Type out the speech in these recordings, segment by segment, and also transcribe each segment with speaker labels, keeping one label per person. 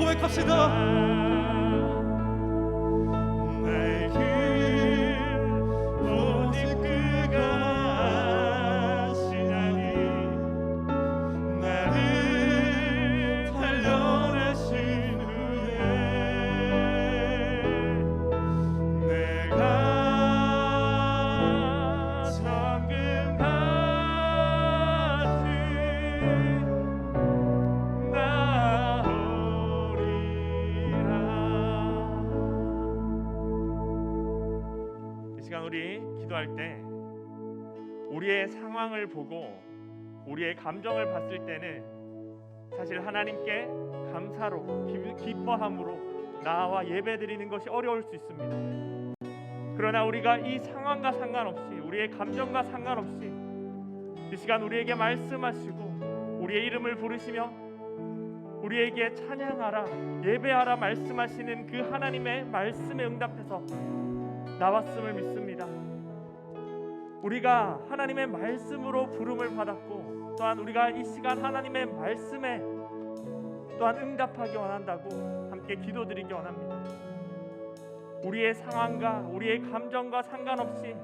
Speaker 1: 고백합시다.
Speaker 2: 우리 기도할 때 우리의 상황을 보고 우리의 감정을 봤을 때는 사실 하나님께 감사로 기뻐함으로 나와 예배드리는 것이 어려울 수 있습니다. 그러나 우리가 이 상황과 상관없이 우리의 감정과 상관없이 이 시간 우리에게 말씀하시고 우리의 이름을 부르시며 우리에게 찬양하라 예배하라 말씀하시는 그 하나님의 말씀에 응답해서 나왔음을 믿습니다. 우리가 하나님의 말씀으로 부름을 받았고 또한 우리가 이 시간 하나님의 말씀에 또한 응답하기 원한다고 함께 기도드리기 원합니다. 우리의 상황과 우리의 감정과 상관없이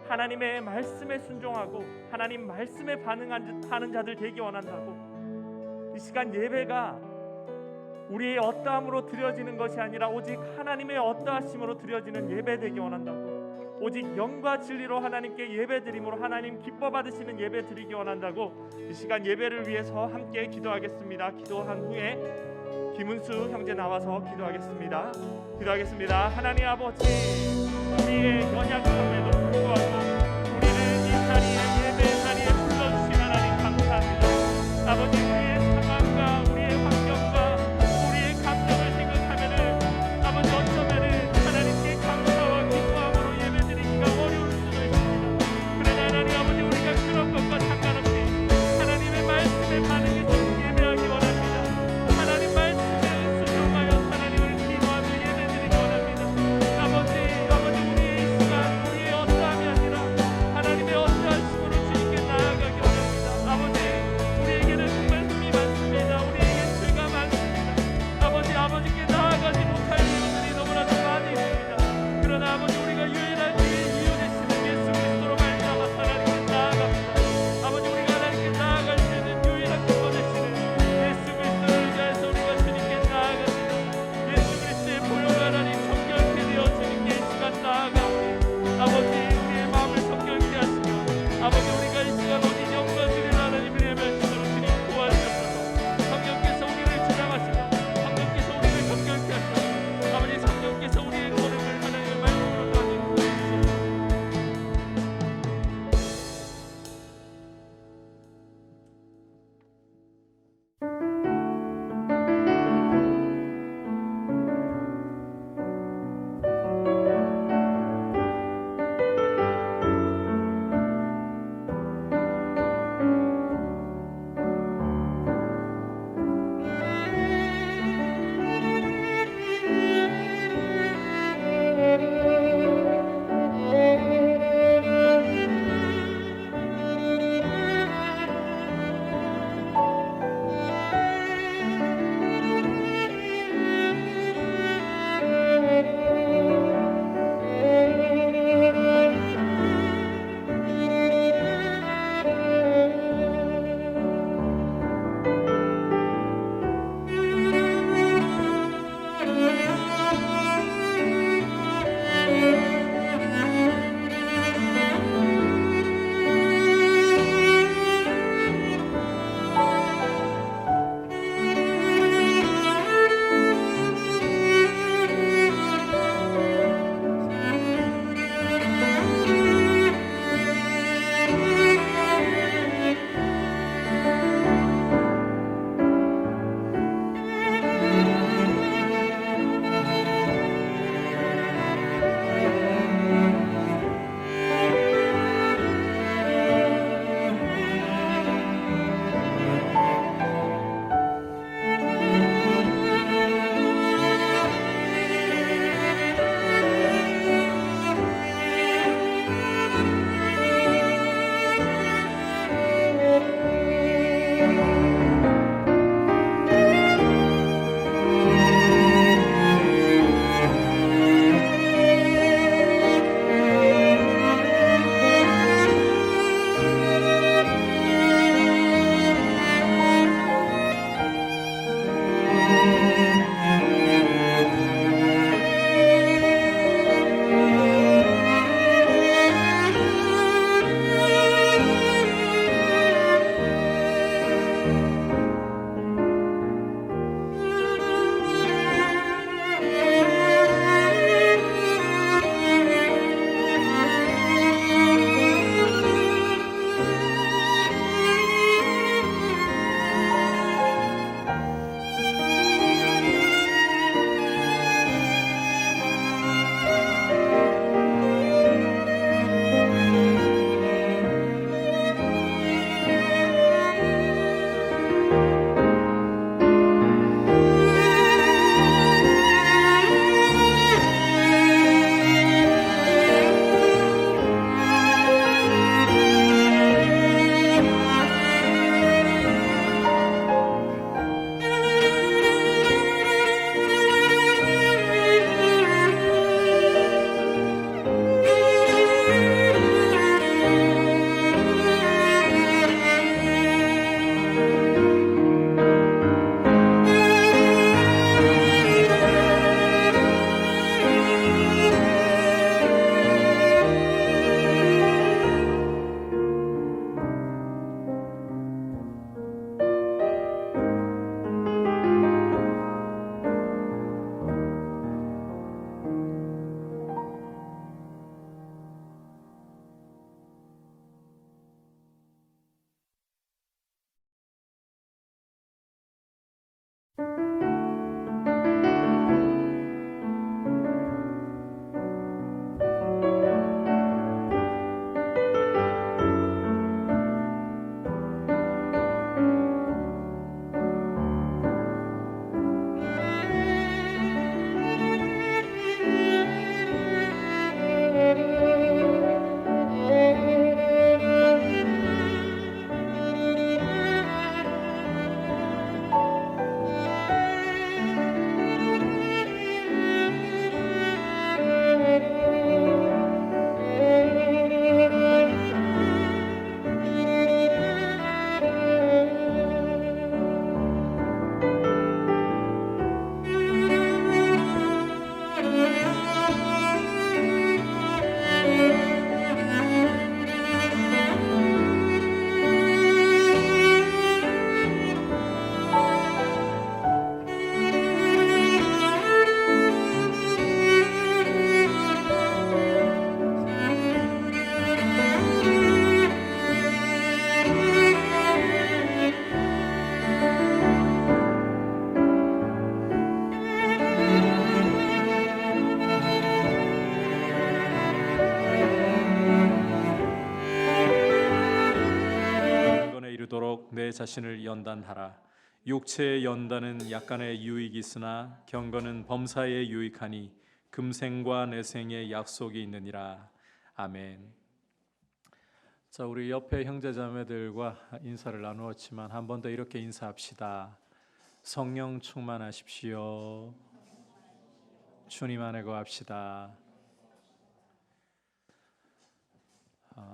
Speaker 2: 하나님의 말씀에 순종하고 하나님 말씀에 반응하는 자들 되기 원한다고 이 시간 예배가 우리의 어떠함으로 드려지는 것이 아니라 오직 하나님의 어떠하심으로 드려지는 예배 되기 원한다고 오직 영과 진리로 하나님께 예배드림으로 하나님 기뻐 받으시는 예배 드리기 원한다고 이 시간 예배를 위해서 함께 기도하겠습니다. 기도한 후에 김은수 형제 나와서 기도하겠습니다. 하나님 아버지 우리의 연약함에도 불구하고 우리를 이 자리에 예배 자리에 불러주신 하나님 감사합니다. 아버지 우리의 상황과 우리의 환경과 우리의 감정을 생각하면은 아버지 어쩌면은 하나님께 감사와 기뻐함으로 예배드리기가 어려울 수도 있습니다. 그러나 하나님 아버지 우리가 그런 것과 상관없이 하나님의 말씀에 반응해서 예배하기 원합니다. 하나님 말씀에 순종하여 하나님을 기도하며 예배드리기 원합니다. 아버지 우리의 이 시간 우리의 어떠함이 아니라
Speaker 1: 내 자신을 연단하라. 육체의 연단은 약간의 유익이 있으나 경건은 범사에 유익하니 금생과 내생의 약속이 있느니라. 아멘. 자, 우리 옆에 형제자매들과 인사를 나누었지만 한 번 더 이렇게 인사합시다. 성령 충만하십시오. 주님 안에 거합시다.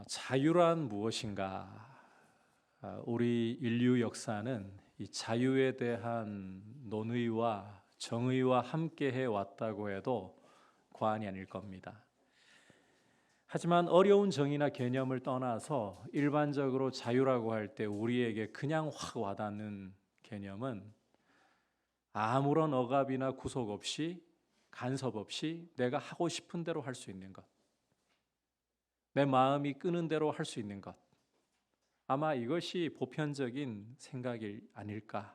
Speaker 1: 자유란 무엇인가? 우리 인류 역사는 이 자유에 대한 논의와 정의와 함께 해왔다고 해도 과언이 아닐 겁니다. 하지만 어려운 정의나 개념을 떠나서 일반적으로 자유라고 할 때 우리에게 그냥 확 와닿는 개념은 아무런 억압이나 구속 없이 간섭 없이 내가 하고 싶은 대로 할 수 있는 것, 내 마음이 끄는 대로 할 수 있는 것, 아마 이것이 보편적인 생각이 아닐까.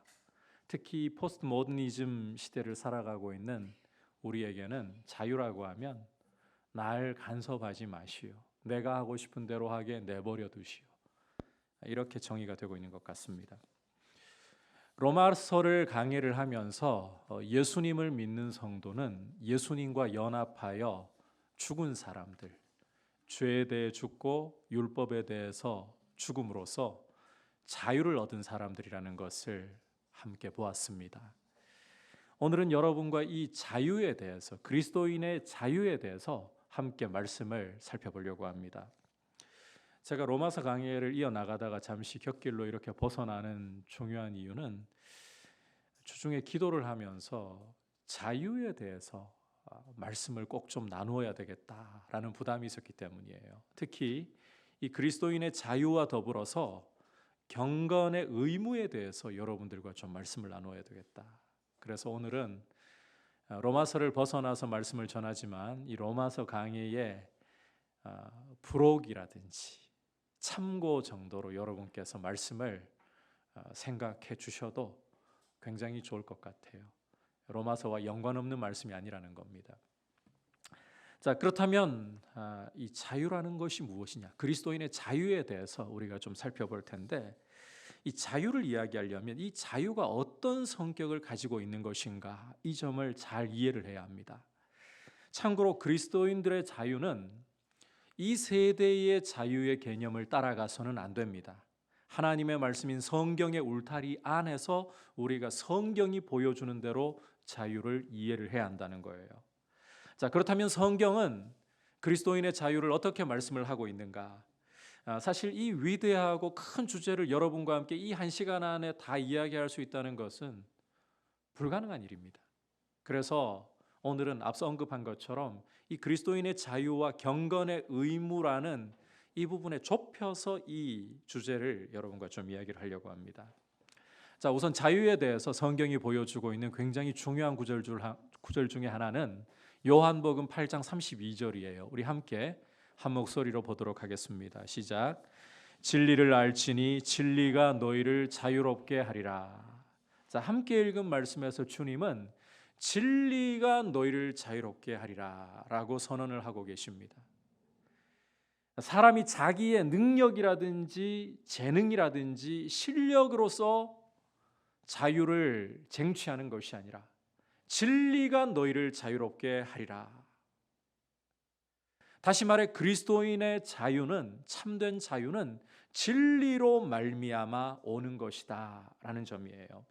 Speaker 1: 특히 포스트 모더니즘 시대를 살아가고 있는 우리에게는 자유라고 하면 날 간섭하지 마시오, 내가 하고 싶은 대로 하게 내버려 두시오, 이렇게 정의가 되고 있는 것 같습니다. 로마서를 강의를 하면서 예수님을 믿는 성도는 예수님과 연합하여 죽은 사람들, 죄에 대해 죽고 율법에 대해서 죽음으로써 자유를 얻은 사람들이라는 것을 함께 보았습니다. 오늘은 여러분과 이 자유에 대해서, 그리스도인의 자유에 대해서 함께 말씀을 살펴보려고 합니다. 제가 로마서 강의를 이어나가다가 잠시 곁길로 이렇게 벗어나는 중요한 이유는 주중에 기도를 하면서 자유에 대해서 말씀을 꼭 좀 나누어야 되겠다라는 부담이 있었기 때문이에요. 특히 이 그리스도인의 자유와 더불어서 경건의 의무에 대해서 여러분들과 좀 말씀을 나누어야 되겠다. 그래서 오늘은 로마서를 벗어나서 말씀을 전하지만 이 로마서 강의의 부록이라든지 참고 정도로 여러분께서 말씀을 생각해 주셔도 굉장히 좋을 것 같아요. 로마서와 연관없는 말씀이 아니라는 겁니다. 자, 그렇다면 이 자유라는 것이 무엇이냐? 그리스도인의 자유에 대해서 우리가 좀 살펴볼 텐데, 이 자유를 이야기하려면 이 자유가 어떤 성격을 가지고 있는 것인가, 이 점을 잘 이해를 해야 합니다. 참고로 그리스도인들의 자유는 이 세대의 자유의 개념을 따라가서는 안 됩니다. 하나님의 말씀인 성경의 울타리 안에서 우리가 성경이 보여주는 대로 자유를 이해를 해야 한다는 거예요. 자, 그렇다면 성경은 그리스도인의 자유를 어떻게 말씀을 하고 있는가? 사실 이 위대하고 큰 주제를 여러분과 함께 이 한 시간 안에 다 이야기할 수 있다는 것은 불가능한 일입니다. 그래서 오늘은 앞서 언급한 것처럼 이 그리스도인의 자유와 경건의 의무라는 이 부분에 좁혀서 이 주제를 여러분과 좀 이야기를 하려고 합니다. 자, 우선 자유에 대해서 성경이 보여주고 있는 굉장히 중요한 구절 중에 하나는 요한복음 8장 32절이에요. 우리 함께 한 목소리로 보도록 하겠습니다. 시작. 진리를 알지니 진리가 너희를 자유롭게 하리라. 자, 함께 읽은 말씀에서 주님은 진리가 너희를 자유롭게 하리라 라고 선언을 하고 계십니다. 사람이 자기의 능력이라든지 재능이라든지 실력으로서 자유를 쟁취하는 것이 아니라 진리가 너희를 자유롭게 하리라. 다시 말해 그리스도인의 자유는, 참된 자유는 진리로 말미암아 오는 것이다 라는 점이에요.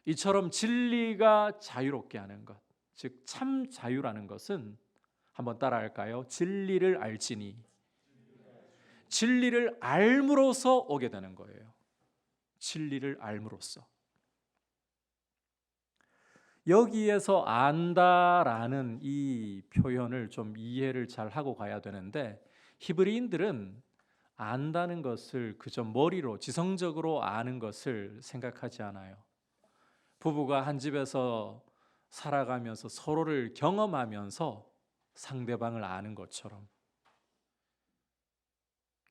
Speaker 1: 이처럼 진리가 자유롭게 하는 것, 즉 참 자유라는 것은 한번 따라할까요? 진리를 알지니, 진리를 알므로써 오게 되는 거예요. 진리를 알므로써. 여기에서 안다라는 이 표현을 좀 이해를 잘 하고 가야 되는데, 히브리인들은 안다는 것을 그저 머리로 지성적으로 아는 것을 생각하지 않아요. 부부가 한 집에서 살아가면서 서로를 경험하면서 상대방을 아는 것처럼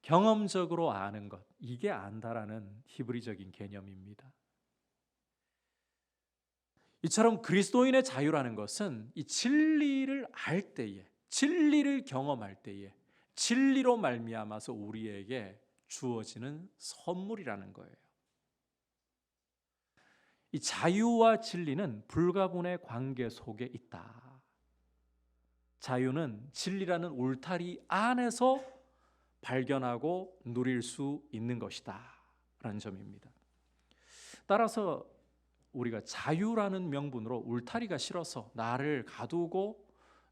Speaker 1: 경험적으로 아는 것, 이게 안다라는 히브리적인 개념입니다. 이처럼 그리스도인의 자유라는 것은 이 진리를 알 때에, 진리를 경험할 때에 진리로 말미암아서 우리에게 주어지는 선물이라는 거예요. 이 자유와 진리는 불가분의 관계 속에 있다. 자유는 진리라는 울타리 안에서 발견하고 누릴 수 있는 것이다 라는 점입니다. 따라서 우리가 자유라는 명분으로 울타리가 싫어서 나를 가두고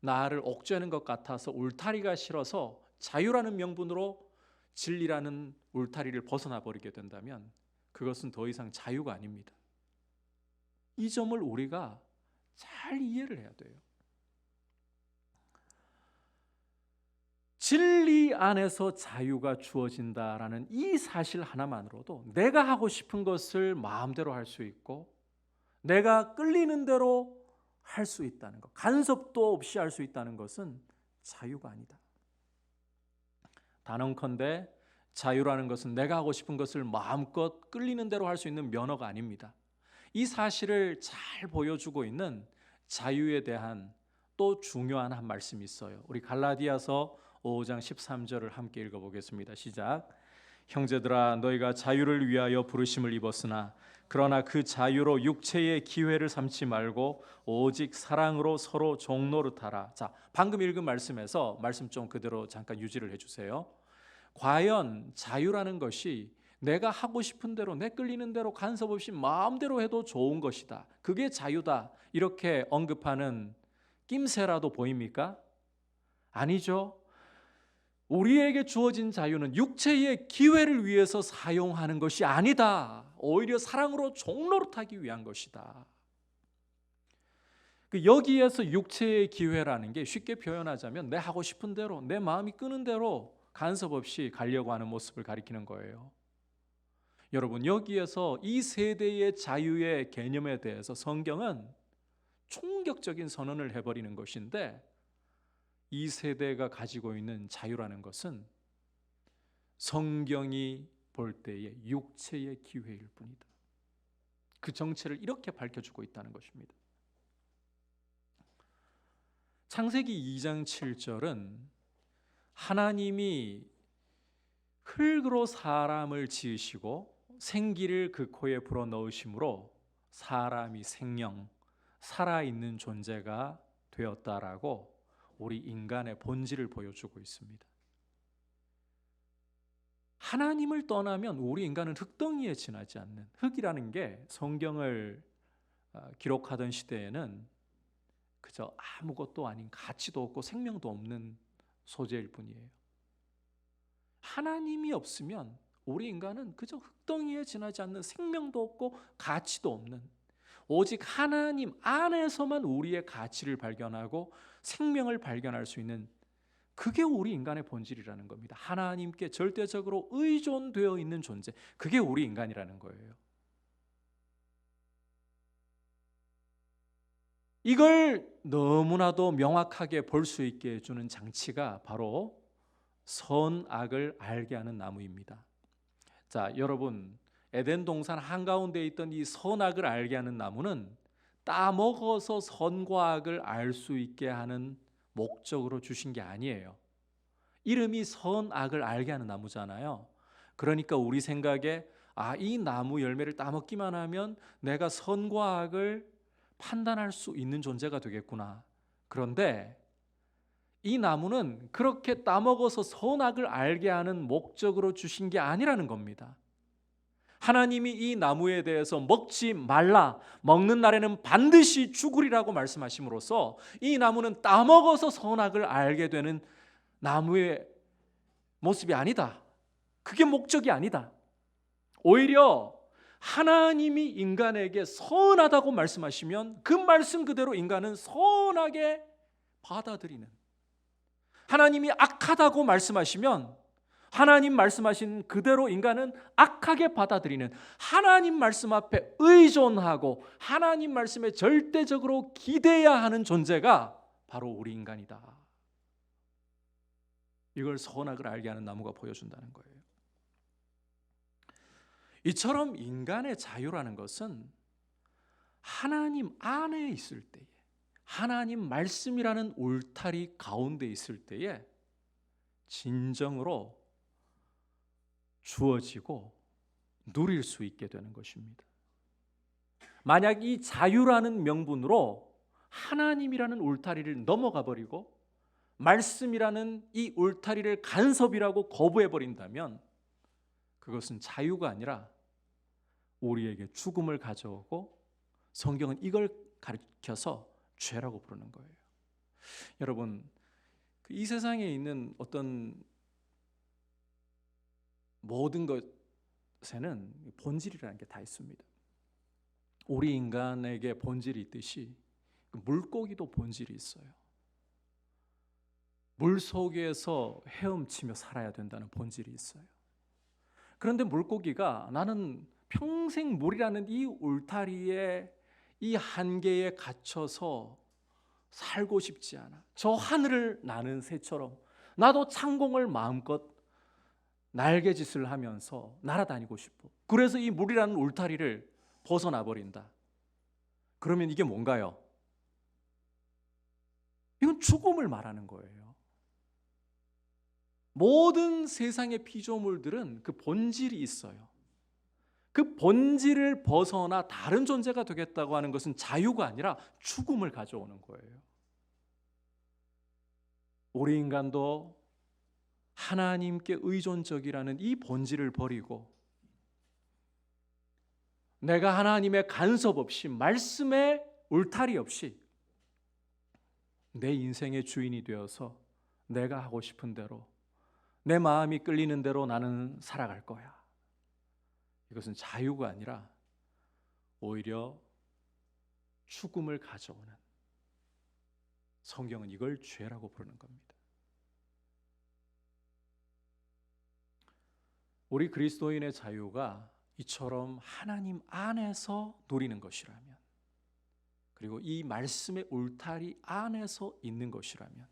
Speaker 1: 나를 옥죄는 것 같아서 울타리가 싫어서 자유라는 명분으로 진리라는 울타리를 벗어나 버리게 된다면 그것은 더 이상 자유가 아닙니다. 이 점을 우리가 잘 이해를 해야 돼요. 진리 안에서 자유가 주어진다라는 이 사실 하나만으로도 내가 하고 싶은 것을 마음대로 할 수 있고 내가 끌리는 대로 할 수 있다는 것, 간섭도 없이 할 수 있다는 것은 자유가 아니다. 단언컨대 자유라는 것은 내가 하고 싶은 것을 마음껏 끌리는 대로 할 수 있는 면허가 아닙니다. 이 사실을 잘 보여주고 있는 자유에 대한 또 중요한 한 말씀이 있어요. 우리 갈라디아서 5장 13절을 함께 읽어보겠습니다. 시작. 형제들아 너희가 자유를 위하여 부르심을 입었으나 그러나 그 자유로 육체의 기회를 삼지 말고 오직 사랑으로 서로 종노릇하라. 자, 방금 읽은 말씀에서 말씀 좀 그대로 잠깐 유지를 해주세요. 과연 자유라는 것이 내가 하고 싶은 대로 내 끌리는 대로 간섭 없이 마음대로 해도 좋은 것이다, 그게 자유다, 이렇게 언급하는 낌새라도 보입니까? 아니죠. 우리에게 주어진 자유는 육체의 기회를 위해서 사용하는 것이 아니다. 오히려 사랑으로 종노릇하기 위한 것이다. 여기에서 육체의 기회라는 게 쉽게 표현하자면 내 하고 싶은 대로 내 마음이 끄는 대로 간섭 없이 가려고 하는 모습을 가리키는 거예요. 여러분, 여기에서 이 세대의 자유의 개념에 대해서 성경은 충격적인 선언을 해버리는 것인데, 이 세대가 가지고 있는 자유라는 것은 성경이 볼 때의 육체의 기회일 뿐이다. 그 정체를 이렇게 밝혀주고 있다는 것입니다. 창세기 2장 7절은 하나님이 흙으로 사람을 지으시고 생기를 그 코에 불어넣으심으로 사람이 생명, 살아있는 존재가 되었다라고 우리 인간의 본질을 보여주고 있습니다. 하나님을 떠나면 우리 인간은 흙덩이에 지나지 않는, 흙이라는 게 성경을 기록하던 시대에는 그저 아무것도 아닌, 가치도 없고 생명도 없는 소재일 뿐이에요. 하나님이 없으면 우리 인간은 그저 흙덩이에 지나지 않는, 생명도 없고 가치도 없는, 오직 하나님 안에서만 우리의 가치를 발견하고 생명을 발견할 수 있는, 그게 우리 인간의 본질이라는 겁니다. 하나님께 절대적으로 의존되어 있는 존재, 그게 우리 인간이라는 거예요. 이걸 너무나도 명확하게 볼 수 있게 해주는 장치가 바로 선악을 알게 하는 나무입니다. 자, 여러분, 에덴 동산 한가운데에 있던 이 선악을 알게 하는 나무는 따먹어서 선과 악을 알 수 있게 하는 목적으로 주신 게 아니에요. 이름이 선악을 알게 하는 나무잖아요. 그러니까 우리 생각에 이 나무 열매를 따먹기만 하면 내가 선과 악을 판단할 수 있는 존재가 되겠구나. 그런데 이 나무는 그렇게 따먹어서 선악을 알게 하는 목적으로 주신 게 아니라는 겁니다. 하나님이 이 나무에 대해서 먹지 말라, 먹는 날에는 반드시 죽으리라고 말씀하심으로써 이 나무는 따먹어서 선악을 알게 되는 나무의 모습이 아니다. 그게 목적이 아니다. 오히려 하나님이 인간에게 선하다고 말씀하시면 그 말씀 그대로 인간은 선하게 받아들이는, 하나님이 악하다고 말씀하시면 하나님 말씀하신 그대로 인간은 악하게 받아들이는, 하나님 말씀 앞에 의존하고 하나님 말씀에 절대적으로 기대야 하는 존재가 바로 우리 인간이다. 이걸 선악을 알게 하는 나무가 보여준다는 거예요. 이처럼 인간의 자유라는 것은 하나님 안에 있을 때에, 하나님 말씀이라는 울타리 가운데 있을 때에 진정으로 주어지고 누릴 수 있게 되는 것입니다. 만약 이 자유라는 명분으로 하나님이라는 울타리를 넘어가 버리고 말씀이라는 이 울타리를 간섭이라고 거부해 버린다면 그것은 자유가 아니라 우리에게 죽음을 가져오고 성경은 이걸 가르쳐서 죄라고 부르는 거예요. 여러분, 이 세상에 있는 어떤 모든 것에는 본질이라는 게 다 있습니다. 우리 인간에게 본질이 있듯이 물고기도 본질이 있어요. 물 속에서 헤엄치며 살아야 된다는 본질이 있어요. 그런데 물고기가 나는 평생 물이라는 이 울타리에 이 한계에 갇혀서 살고 싶지 않아. 저 하늘을 나는 새처럼 나도 창공을 마음껏 날개짓을 하면서 날아다니고 싶어. 그래서 이 물이라는 울타리를 벗어나 버린다. 그러면 이게 뭔가요? 이건 죽음을 말하는 거예요. 모든 세상의 피조물들은 그 본질이 있어요. 그 본질을 벗어나 다른 존재가 되겠다고 하는 것은 자유가 아니라 죽음을 가져오는 거예요. 우리 인간도 하나님께 의존적이라는 이 본질을 버리고 내가 하나님의 간섭 없이 말씀의 울타리 없이 내 인생의 주인이 되어서 내가 하고 싶은 대로 내 마음이 끌리는 대로 나는 살아갈 거야. 이것은 자유가 아니라 오히려 죽음을 가져오는, 성경은 이걸 죄라고 부르는 겁니다. 우리 그리스도인의 자유가 이처럼 하나님 안에서 누리는 것이라면, 그리고 이 말씀의 울타리 안에서 있는 것이라면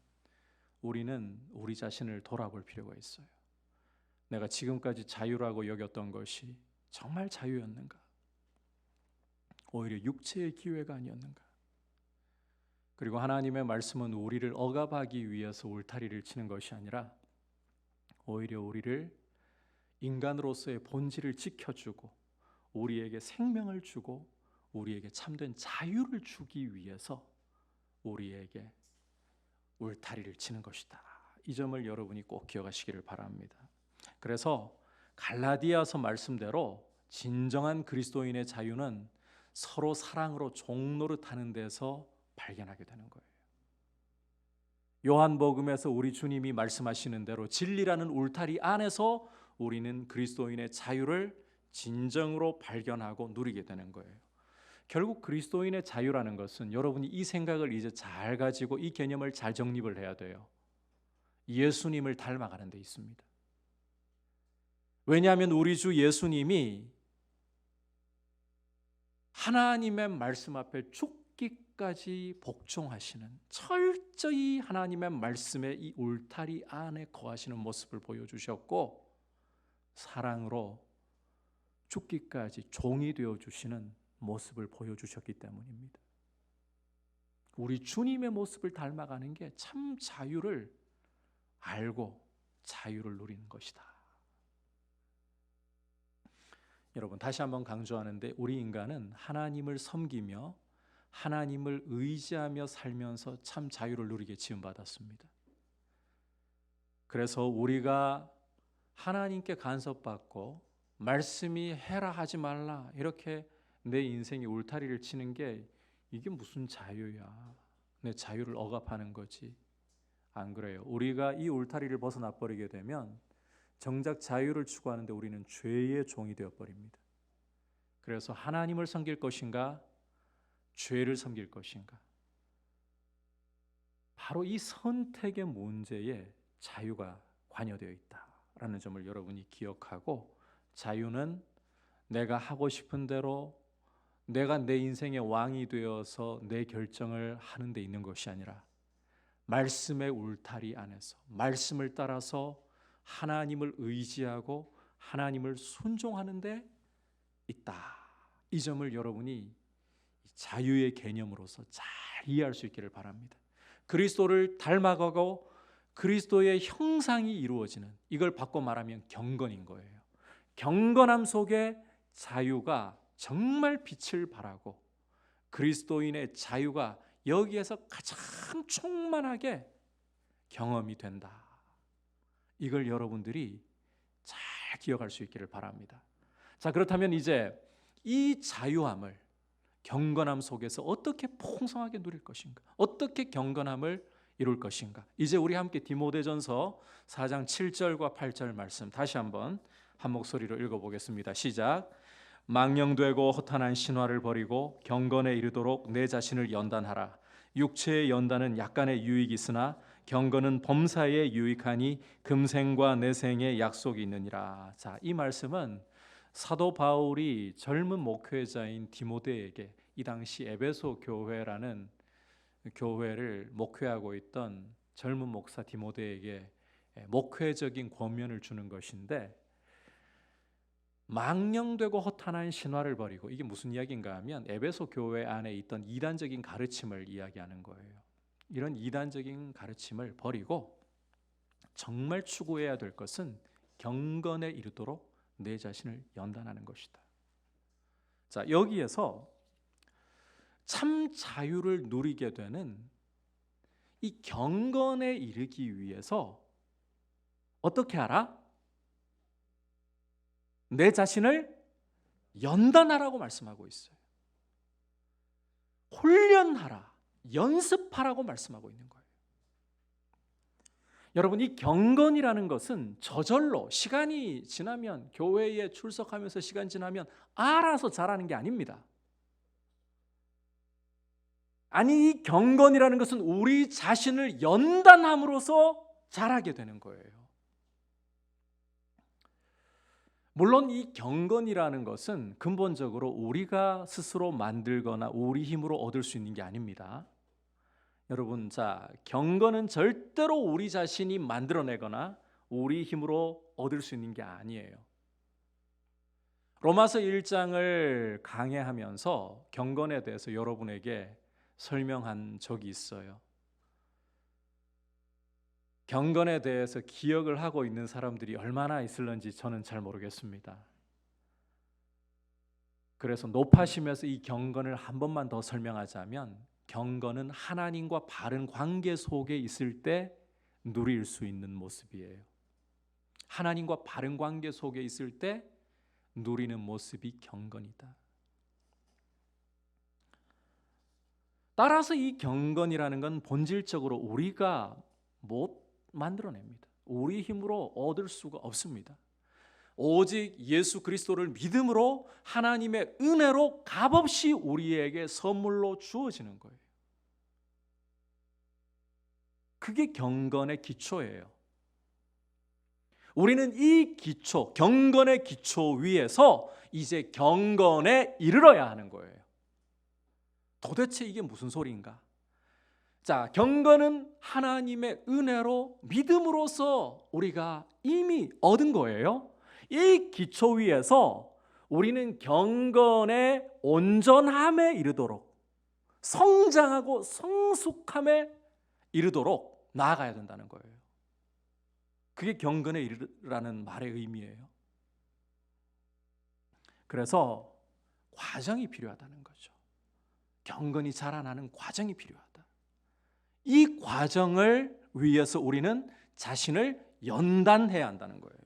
Speaker 1: 우리는 우리 자신을 돌아볼 필요가 있어요. 내가 지금까지 자유라고 여겼던 것이 정말 자유였는가? 오히려 육체의 기회가 아니었는가? 그리고 하나님의 말씀은 우리를 억압하기 위해서 울타리를 치는 것이 아니라 오히려 우리를 인간으로서의 본질을 지켜주고 우리에게 생명을 주고 우리에게 참된 자유를 주기 위해서 우리에게 울타리를 치는 것이다. 이 점을 여러분이 꼭 기억하시기를 바랍니다. 그래서 갈라디아서 말씀대로 진정한 그리스도인의 자유는 서로 사랑으로 종노릇하는 데서 발견하게 되는 거예요. 요한복음에서 우리 주님이 말씀하시는 대로 진리라는 울타리 안에서 우리는 그리스도인의 자유를 진정으로 발견하고 누리게 되는 거예요. 결국 그리스도인의 자유라는 것은 여러분이 이 생각을 이제 잘 가지고 이 개념을 잘 정립을 해야 돼요. 예수님을 닮아가는 데 있습니다. 왜냐하면 우리 주 예수님이 하나님의 말씀 앞에 죽기까지 복종하시는, 철저히 하나님의 말씀의 이 울타리 안에 거하시는 모습을 보여주셨고 사랑으로 죽기까지 종이 되어주시는 모습을 보여주셨기 때문입니다. 우리 주님의 모습을 닮아가는 게 참 자유를 알고 자유를 누리는 것이다. 여러분, 다시 한번 강조하는데 우리 인간은 하나님을 섬기며 하나님을 의지하며 살면서 참 자유를 누리게 지음받았습니다. 그래서 우리가 하나님께 간섭받고 말씀이 해라 하지 말라 이렇게 내 인생에 울타리를 치는 게 이게 무슨 자유야? 내 자유를 억압하는 거지. 안 그래요. 우리가 이 울타리를 벗어나 버리게 되면 정작 자유를 추구하는데 우리는 죄의 종이 되어 버립니다. 그래서 하나님을 섬길 것인가 죄를 섬길 것인가, 바로 이 선택의 문제에 자유가 관여되어 있다라는 점을 여러분이 기억하고, 자유는 내가 하고 싶은 대로 내가 내 인생의 왕이 되어서 내 결정을 하는 데 있는 것이 아니라 말씀의 울타리 안에서 말씀을 따라서 하나님을 의지하고 하나님을 순종하는 데 있다. 이 점을 여러분이 자유의 개념으로서 잘 이해할 수 있기를 바랍니다. 그리스도를 닮아가고 그리스도의 형상이 이루어지는, 이걸 바꿔 말하면 경건인 거예요. 경건함 속에 자유가 정말 빛을 발하고 그리스도인의 자유가 여기에서 가장 충만하게 경험이 된다. 이걸 여러분들이 잘 기억할 수 있기를 바랍니다. 자, 그렇다면 이제 이 자유함을 경건함 속에서 어떻게 풍성하게 누릴 것인가? 어떻게 경건함을 이룰 것인가? 이제 우리 함께 디모데전서 4장 7절과 8절 말씀 다시 한번 한 목소리로 읽어보겠습니다. 시작. 망령되고 허탄한 신화를 버리고 경건에 이르도록 내 자신을 연단하라. 육체의 연단은 약간의 유익이 있으나 경건은 범사에 유익하니 금생과 내생의 약속이 있느니라. 자, 이 말씀은 사도 바울이 젊은 목회자인 디모데에게 이 당시 에베소 교회라는 교회를 목회하고 있던 젊은 목사 디모데에게 목회적인 권면을 주는 것인데, 망령되고 허탄한 신화를 버리고, 이게 무슨 이야기인가 하면 에베소 교회 안에 있던 이단적인 가르침을 이야기하는 거예요. 이런 이단적인 가르침을 버리고 정말 추구해야 될 것은 경건에 이르도록 내 자신을 연단하는 것이다. 자, 여기에서 참 자유를 누리게 되는 이 경건에 이르기 위해서 어떻게 하라? 내 자신을 연단하라고 말씀하고 있어요. 훈련하라, 연습하라고 말씀하고 있는 거예요. 여러분, 이 경건이라는 것은 저절로 시간이 지나면, 교회에 출석하면서 시간 지나면 알아서 자라는 게 아닙니다. 아니, 이 경건이라는 것은 우리 자신을 연단함으로써 자라게 되는 거예요. 물론 이 경건이라는 것은 근본적으로 우리가 스스로 만들거나 우리 힘으로 얻을 수 있는 게 아닙니다. 여러분, 자, 경건은 절대로 우리 자신이 만들어내거나 우리 힘으로 얻을 수 있는 게 아니에요. 로마서 1장을 강해하면서 경건에 대해서 여러분에게 설명한 적이 있어요. 경건에 대해서 기억을 하고 있는 사람들이 얼마나 있을런지 저는 잘 모르겠습니다. 그래서 높아심에서 이 경건을 한 번만 더 설명하자면, 경건은 하나님과 바른 관계 속에 있을 때 누릴 수 있는 모습이에요. 하나님과 바른 관계 속에 있을 때 누리는 모습이 경건이다. 따라서 이 경건이라는 건 본질적으로 우리가 못 만들어냅니다. 우리 힘으로 얻을 수가 없습니다. 오직 예수 그리스도를 믿음으로 하나님의 은혜로 값없이 우리에게 선물로 주어지는 거예요. 그게 경건의 기초예요. 우리는 이 기초, 경건의 기초 위에서 이제 경건에 이르러야 하는 거예요. 도대체 이게 무슨 소리인가? 자, 경건은 하나님의 은혜로 믿음으로써 우리가 이미 얻은 거예요. 이 기초 위에서 우리는 경건의 온전함에 이르도록, 성장하고 성숙함에 이르도록 나아가야 된다는 거예요. 그게 경건에 이르라는 말의 의미예요. 그래서 과정이 필요하다는 거죠. 경건이 자라나는 과정이 필요하다. 이 과정을 위해서 우리는 자신을 연단해야 한다는 거예요.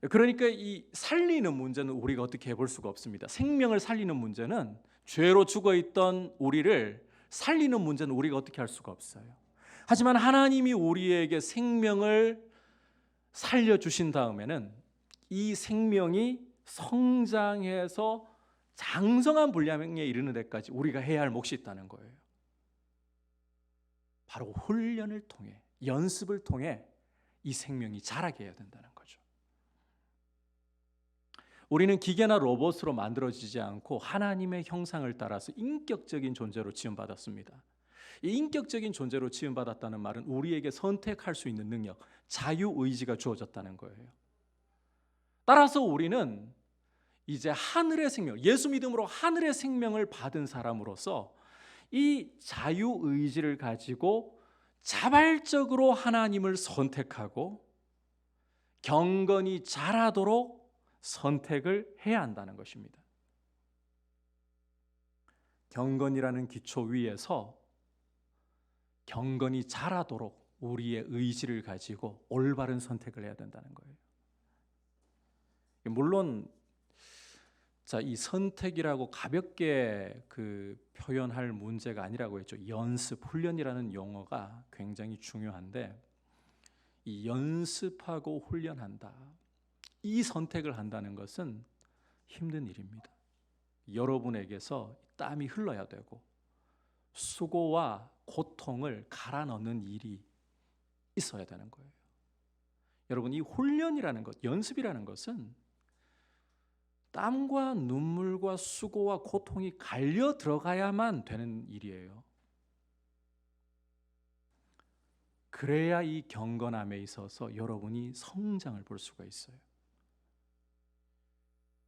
Speaker 1: 그러니까 이 살리는 문제는 우리가 어떻게 해볼 수가 없습니다. 생명을 살리는 문제는, 죄로 죽어있던 우리를 살리는 문제는 우리가 어떻게 할 수가 없어요. 하지만 하나님이 우리에게 생명을 살려주신 다음에는 이 생명이 성장해서 장성한 분량에 이르는 데까지 우리가 해야 할 몫이 있다는 거예요. 바로 훈련을 통해, 연습을 통해 이 생명이 자라게 해야 된다는 거죠. 우리는 기계나 로봇으로 만들어지지 않고 하나님의 형상을 따라서 인격적인 존재로 지음받았습니다. 이 인격적인 존재로 지음받았다는 말은 우리에게 선택할 수 있는 능력, 자유의지가 주어졌다는 거예요. 따라서 우리는 이제 하늘의 생명, 예수 믿음으로 하늘의 생명을 받은 사람으로서 이 자유의지를 가지고 자발적으로 하나님을 선택하고 경건이 자라도록 선택을 해야 한다는 것입니다. 경건이라는 기초 위에서 경건이 자라도록 우리의 의지를 가지고 올바른 선택을 해야 된다는 거예요. 물론 이 선택이라고 가볍게 표현할 문제가 아니라고 했죠. 연습, 훈련이라는 용어가 굉장히 중요한데, 이 연습하고 훈련한다, 이 선택을 한다는 것은 힘든 일입니다. 여러분에게서 땀이 흘러야 되고 수고와 고통을 갈아 넣는 일이 있어야 되는 거예요. 여러분, 이 훈련이라는 것, 연습이라는 것은 땀과 눈물과 수고와 고통이 갈려 들어가야만 되는 일이에요. 그래야 이 경건함에 있어서 여러분이 성장을 볼 수가 있어요.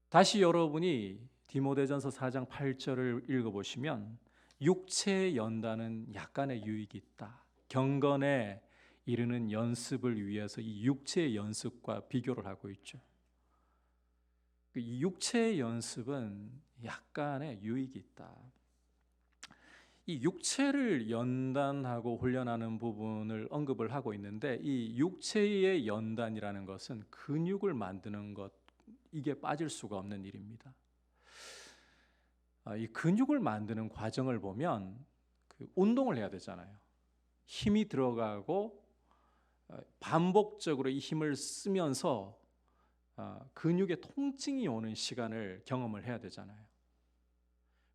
Speaker 1: 다시 여러분이 디모데전서 4장 8절을 읽어보시면 육체의 연단은 약간의 유익이 있다. 경건에 이르는 연습을 위해서 이 육체의 연습과 비교를 하고 있죠. 이 육체의 연습은 약간의 유익이 있다. 이 육체를 연단하고 훈련하는 부분을 언급을 하고 있는데, 이 육체의 연단이라는 것은 근육을 만드는 것, 이게 빠질 수가 없는 일입니다. 이 근육을 만드는 과정을 보면 운동을 해야 되잖아요. 힘이 들어가고 반복적으로 이 힘을 쓰면서 근육에 통증이 오는 시간을 경험을 해야 되잖아요.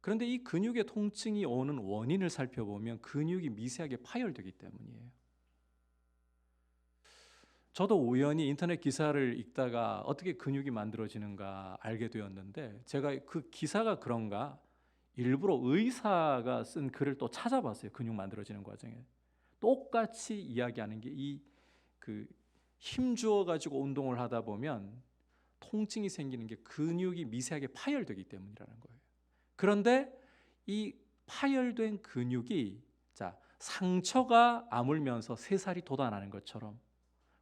Speaker 1: 그런데 이 근육에 통증이 오는 원인을 살펴보면 근육이 미세하게 파열되기 때문이에요. 저도 우연히 인터넷 기사를 읽다가 어떻게 근육이 만들어지는가 알게 되었는데, 제가 그 기사가 그런가 일부러 의사가 쓴 글을 또 찾아봤어요. 근육 만들어지는 과정에 똑같이 이야기하는 게 이 힘 주어 가지고 운동을 하다 보면 통증이 생기는 게 근육이 미세하게 파열되기 때문이라는 거예요. 그런데 이 파열된 근육이 상처가 아물면서 새살이 돋아나는 것처럼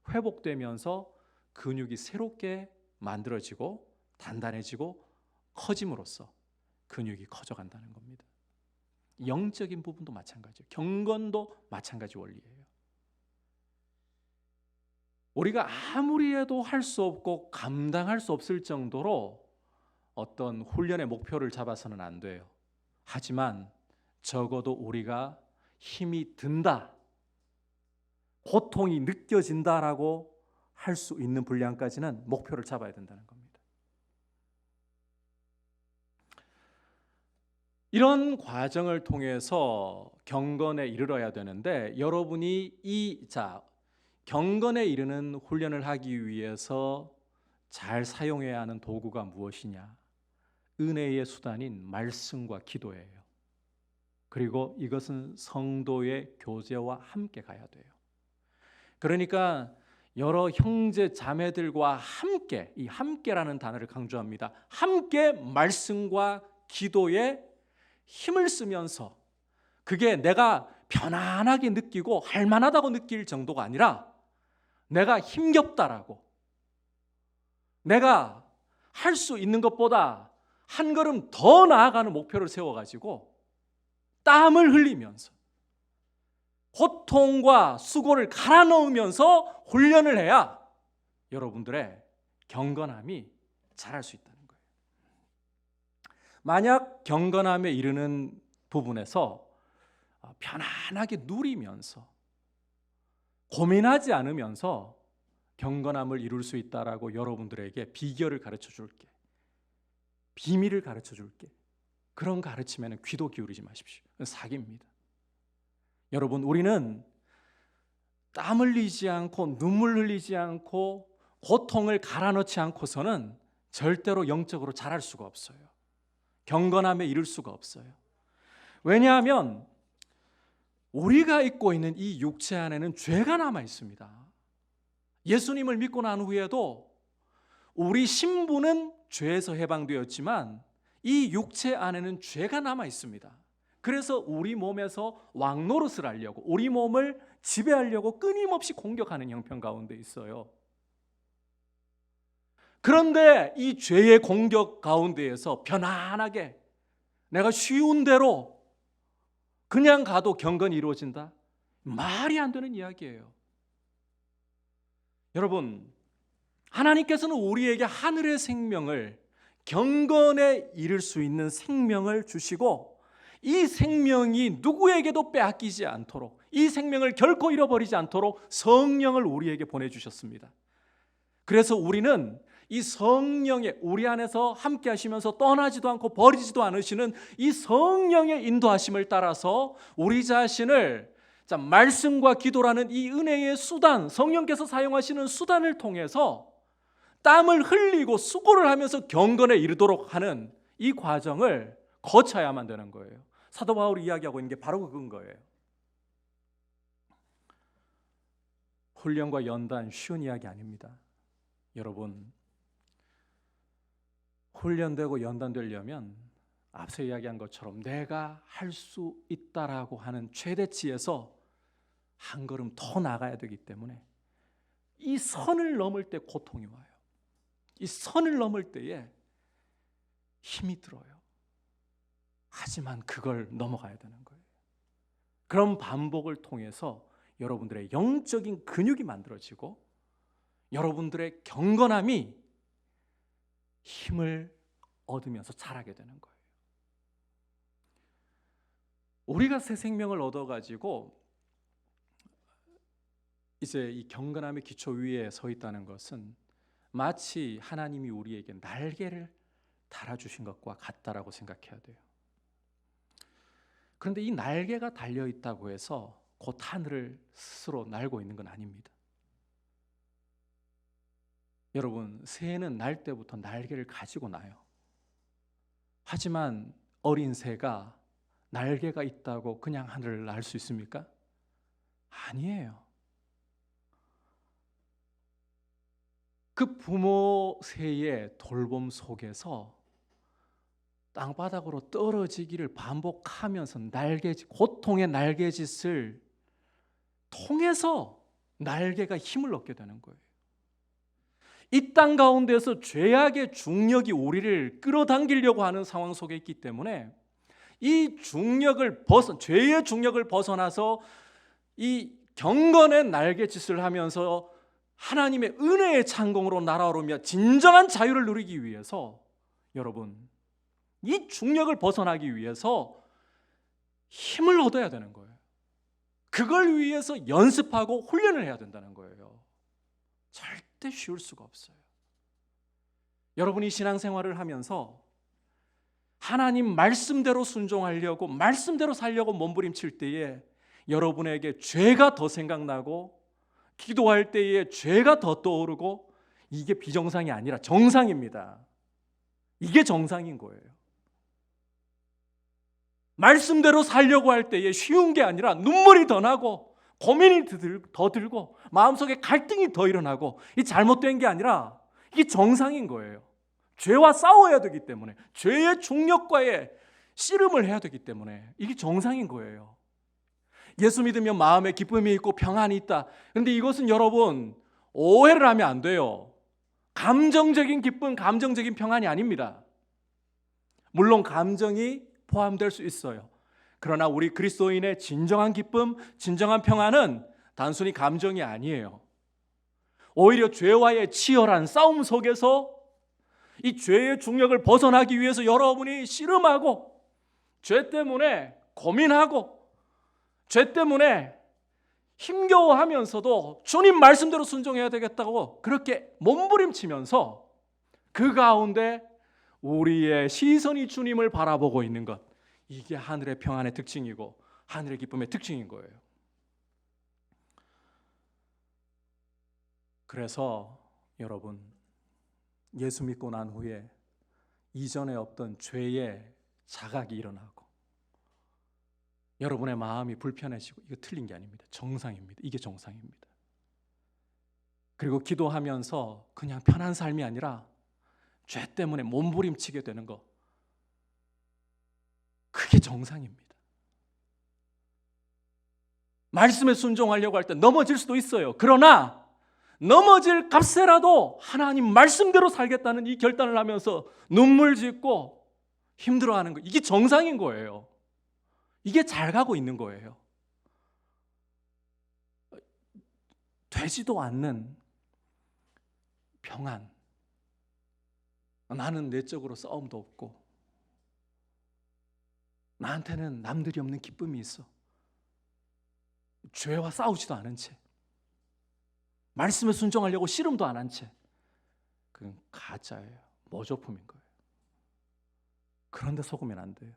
Speaker 1: 회복되면서 근육이 새롭게 만들어지고 단단해지고 커짐으로써 근육이 커져간다는 겁니다. 영적인 부분도 마찬가지예요. 경건도 마찬가지 원리예요. 우리가 아무리 해도 할 수 없고 감당할 수 없을 정도로 어떤 훈련의 목표를 잡아서는 안 돼요. 하지만 적어도 우리가 힘이 든다, 고통이 느껴진다라고 할 수 있는 분량까지는 목표를 잡아야 된다는 겁니다. 이런 과정을 통해서 경건에 이르러야 되는데, 여러분이 경건에 이르는 훈련을 하기 위해서 잘 사용해야 하는 도구가 무엇이냐? 은혜의 수단인 말씀과 기도예요. 그리고 이것은 성도의 교제와 함께 가야 돼요. 그러니까 여러 형제 자매들과 함께, 이 함께라는 단어를 강조합니다. 함께 말씀과 기도에 힘을 쓰면서, 그게 내가 편안하게 느끼고 할만하다고 느낄 정도가 아니라 내가 힘겹다라고, 내가 할 수 있는 것보다 한 걸음 더 나아가는 목표를 세워가지고 땀을 흘리면서 고통과 수고를 갈아 넣으면서 훈련을 해야 여러분들의 경건함이 자랄 수 있다는 거예요. 만약 경건함에 이르는 부분에서 편안하게 누리면서 고민하지 않으면서 경건함을 이룰 수 있다라고 여러분들에게 비결을 가르쳐 줄게, 비밀을 가르쳐 줄게. 그런 가르침에는 귀도 기울이지 마십시오. 그건 사기입니다. 여러분, 우리는 땀 흘리지 않고 눈물 흘리지 않고 고통을 갈아넣지 않고서는 절대로 영적으로 자랄 수가 없어요. 경건함에 이를 수가 없어요. 왜냐하면 우리가 입고 있는 이 육체 안에는 죄가 남아 있습니다. 예수님을 믿고 난 후에도 우리 신부는 죄에서 해방되었지만 이 육체 안에는 죄가 남아 있습니다. 그래서 우리 몸에서 왕노릇을 하려고, 우리 몸을 지배하려고 끊임없이 공격하는 형편 가운데 있어요. 그런데 이 죄의 공격 가운데에서 편안하게 내가 쉬운 대로 그냥 가도 경건이 이루어진다? 말이 안 되는 이야기예요. 여러분, 하나님께서는 우리에게 하늘의 생명을, 경건에 이를 수 있는 생명을 주시고, 이 생명이 누구에게도 빼앗기지 않도록, 이 생명을 결코 잃어버리지 않도록 성령을 우리에게 보내주셨습니다. 그래서 우리는 이 성령의, 우리 안에서 함께 하시면서 떠나지도 않고 버리지도 않으시는 이 성령의 인도하심을 따라서 우리 자신을 말씀과 기도라는 이 은혜의 수단, 성령께서 사용하시는 수단을 통해서 땀을 흘리고 수고를 하면서 경건에 이르도록 하는 이 과정을 거쳐야만 되는 거예요. 사도 바울이 이야기하고 있는 게 바로 그건 거예요. 훈련과 연단 쉬운 이야기 아닙니다. 여러분, 훈련되고 연단되려면 앞서 이야기한 것처럼 내가 할 수 있다라고 하는 최대치에서 한 걸음 더 나가야 되기 때문에 이 선을 넘을 때 고통이 와요. 이 선을 넘을 때에 힘이 들어요. 하지만 그걸 넘어가야 되는 거예요. 그런 반복을 통해서 여러분들의 영적인 근육이 만들어지고 여러분들의 경건함이 힘을 얻으면서 자라게 되는 거예요. 우리가 새 생명을 얻어가지고 이제 이 경건함의 기초 위에 서 있다는 것은 마치 하나님이 우리에게 날개를 달아주신 것과 같다라고 생각해야 돼요. 그런데 이 날개가 달려있다고 해서 곧 하늘을 스스로 날고 있는 건 아닙니다. 여러분, 새는 날 때부터 날개를 가지고 나요. 하지만 어린 새가 날개가 있다고 그냥 하늘을 날 수 있습니까? 아니에요. 그 부모 새의 돌봄 속에서 땅바닥으로 떨어지기를 반복하면서 고통의 날개짓을 통해서 날개가 힘을 얻게 되는 거예요. 이 땅 가운데서 죄악의 중력이 우리를 끌어당기려고 하는 상황 속에 있기 때문에 이 죄의 중력을 벗어나서 이 경건의 날개짓을 하면서 하나님의 은혜의 창공으로 날아오르며 진정한 자유를 누리기 위해서 여러분, 이 중력을 벗어나기 위해서 힘을 얻어야 되는 거예요. 그걸 위해서 연습하고 훈련을 해야 된다는 거예요. 절대 쉬울 수가 없어요. 여러분이 신앙생활을 하면서 하나님 말씀대로 순종하려고, 말씀대로 살려고 몸부림칠 때에 여러분에게 죄가 더 생각나고 기도할 때에 죄가 더 떠오르고, 이게 비정상이 아니라 정상입니다. 이게 정상인 거예요. 말씀대로 살려고 할 때에 쉬운 게 아니라 눈물이 더 나고 고민이 더 들고 마음속에 갈등이 더 일어나고, 이 잘못된 게 아니라 이게 정상인 거예요. 죄와 싸워야 되기 때문에, 죄의 중력과의 씨름을 해야 되기 때문에 이게 정상인 거예요. 예수 믿으면 마음에 기쁨이 있고 평안이 있다. 그런데 이것은 여러분 오해를 하면 안 돼요. 감정적인 기쁨, 감정적인 평안이 아닙니다. 물론 감정이 포함될 수 있어요. 그러나 우리 그리스도인의 진정한 기쁨, 진정한 평안은 단순히 감정이 아니에요. 오히려 죄와의 치열한 싸움 속에서 이 죄의 중력을 벗어나기 위해서 여러분이 씨름하고, 죄 때문에 고민하고, 죄 때문에 힘겨워하면서도 주님 말씀대로 순종해야 되겠다고 그렇게 몸부림치면서 그 가운데 우리의 시선이 주님을 바라보고 있는 것, 이게 하늘의 평안의 특징이고 하늘의 기쁨의 특징인 거예요. 그래서 여러분, 예수 믿고 난 후에 이전에 없던 죄의 자각이 일어나고 여러분의 마음이 불편해지고, 이거 틀린 게 아닙니다. 정상입니다. 이게 정상입니다. 그리고 기도하면서 그냥 편한 삶이 아니라 죄 때문에 몸부림치게 되는 거, 그게 정상입니다. 말씀에 순종하려고 할 때 넘어질 수도 있어요. 그러나 넘어질 값에라도 하나님 말씀대로 살겠다는 이 결단을 하면서 눈물 짓고 힘들어하는 거, 이게 정상인 거예요. 이게 잘 가고 있는 거예요. 되지도 않는 평안, 나는 내적으로 싸움도 없고 나한테는 남들이 없는 기쁨이 있어. 죄와 싸우지도 않은 채, 말씀에 순종하려고 씨름도 안 한 채, 그건 가짜예요. 모조품인 거예요. 그런데 속으면 안 돼요.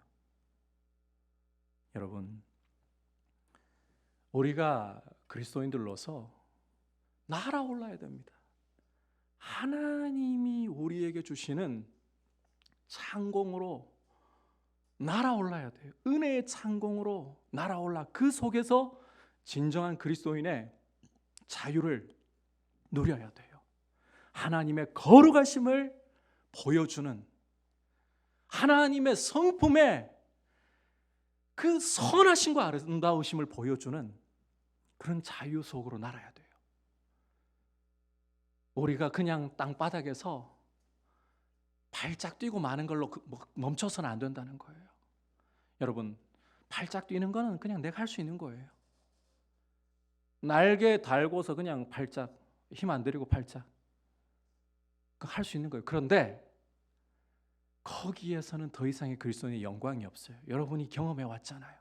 Speaker 1: 여러분, 우리가 그리스도인들로서 날아올라야 됩니다. 하나님이 우리에게 주시는 창공으로 날아올라야 돼요. 은혜의 창공으로 날아올라 그 속에서 진정한 그리스도인의 자유를 누려야 돼요. 하나님의 거룩하심을 보여주는, 하나님의 성품의 그 선하심과 아름다우심을 보여주는 그런 자유 속으로 날아야 돼요. 우리가 그냥 땅바닥에서 발짝 뛰고 마는 걸로 멈춰서는 안 된다는 거예요. 여러분, 발짝 뛰는 거는 그냥 내가 할 수 있는 거예요. 날개 달고서 그냥 발짝 힘 안 들이고 발짝 할 수 있는 거예요. 그런데 거기에서는 더 이상의 그리스도인의 영광이 없어요. 여러분이 경험해 왔잖아요.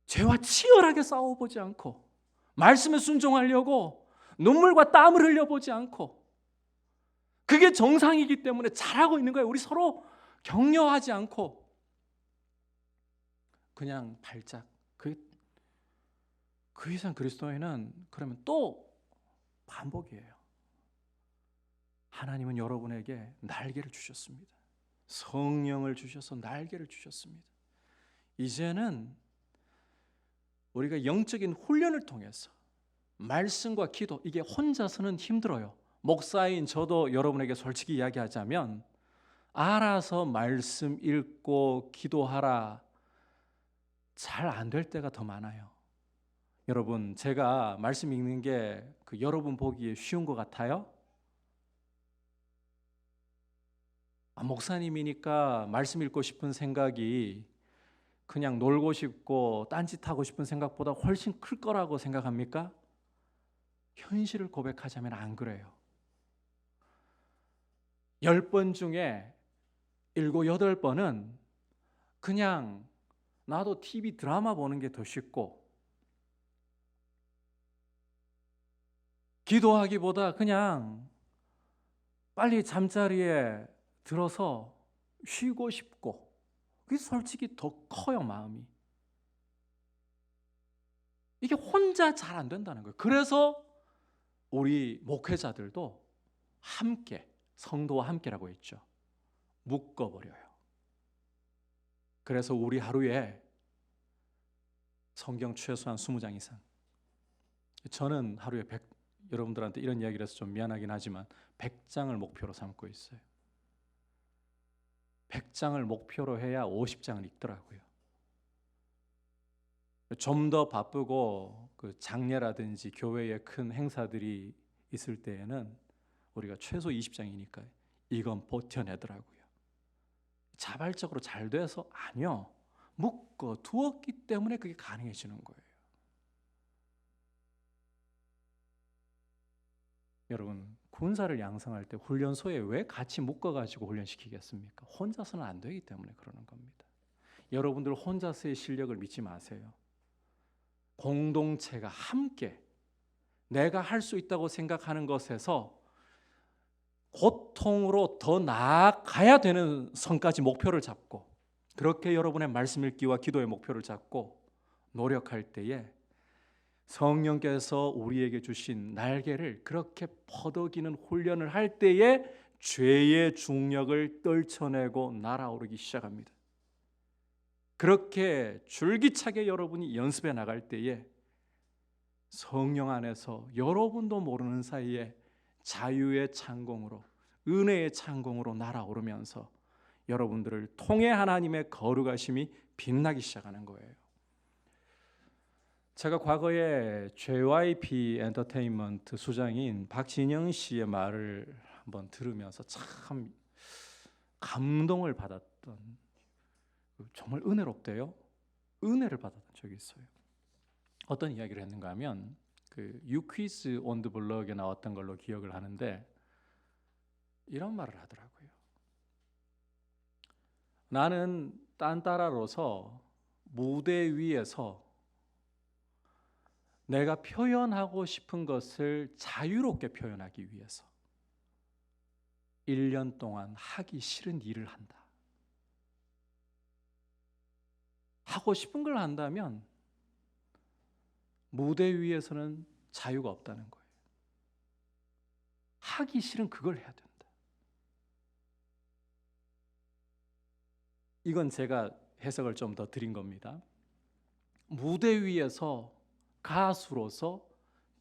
Speaker 1: 죄와 치열하게 싸워보지 않고 말씀에 순종하려고 눈물과 땀을 흘려보지 않고, 그게 정상이기 때문에 잘하고 있는 거예요. 우리 서로 격려하지 않고 그냥 발작. 그 이상 그리스도인은 그러면 또 반복이에요. 하나님은 여러분에게 날개를 주셨습니다. 성령을 주셔서 날개를 주셨습니다. 이제는 우리가 영적인 훈련을 통해서 말씀과 기도, 이게 혼자서는 힘들어요. 목사인 저도 여러분에게 솔직히 이야기하자면 알아서 말씀 읽고 기도하라, 잘 안 될 때가 더 많아요. 여러분, 제가 말씀 읽는 게 여러분 보기에 쉬운 것 같아요? 목사님이니까 말씀 읽고 싶은 생각이 그냥 놀고 싶고 딴짓하고 싶은 생각보다 훨씬 클 거라고 생각합니까? 현실을 고백하자면 안 그래요. 10번 중에 7, 8번은 그냥 나도 TV 드라마 보는 게 더 쉽고, 기도하기보다 그냥 빨리 잠자리에 들어서 쉬고 싶고, 그게 솔직히 더 커요, 마음이. 이게 혼자 잘 안 된다는 거예요. 그래서 우리 목회자들도 함께, 성도와 함께라고 했죠. 묶어버려요. 그래서 우리 하루에 성경 최소한 20장 이상, 저는 하루에 여러분들한테 이런 이야기를 해서 좀 미안하긴 하지만 100장을 목표로 삼고 있어요. 100장을 목표로 해야 50장을 읽더라고요. 좀 더 바쁘고 장례라든지 교회에 큰 행사들이 있을 때에는 우리가 최소 20장이니까 이건 버텨내더라고요. 자발적으로 잘 돼서? 아니요. 묶어 두었기 때문에 그게 가능해지는 거예요. 여러분, 군사를 양성할 때 훈련소에 왜 같이 묶어가지고 훈련시키겠습니까? 혼자서는 안 되기 때문에 그러는 겁니다. 여러분들 혼자서의 실력을 믿지 마세요. 공동체가 함께 내가 할 수 있다고 생각하는 것에서 고통으로 더 나아가야 되는 선까지 목표를 잡고, 그렇게 여러분의 말씀 읽기와 기도의 목표를 잡고 노력할 때에 성령께서 우리에게 주신 날개를 그렇게 퍼덕이는 훈련을 할 때에 죄의 중력을 떨쳐내고 날아오르기 시작합니다. 그렇게 줄기차게 여러분이 연습해 나갈 때에 성령 안에서 여러분도 모르는 사이에 자유의 창공으로, 은혜의 창공으로 날아오르면서 여러분들을 통해 하나님의 거룩하심이 빛나기 시작하는 거예요. 제가 과거에 JYP 엔터테인먼트 수장인 박진영 씨의 말을 한번 들으면서 참 감동을 받았던, 정말 은혜롭대요. 은혜를 받았던 적이 있어요. 어떤 이야기를 했는가 하면 그 유퀴즈 온 더 블럭에 나왔던 걸로 기억을 하는데 이런 말을 하더라고요. 나는 딴따라로서 무대 위에서 내가 표현하고 싶은 것을 자유롭게 표현하기 위해서 1년 동안 하기 싫은 일을 한다. 하고 싶은 걸 한다면 무대 위에서는 자유가 없다는 거예요. 하기 싫은 그걸 해야 된다. 이건 제가 해석을 좀 더 드린 겁니다. 무대 위에서 가수로서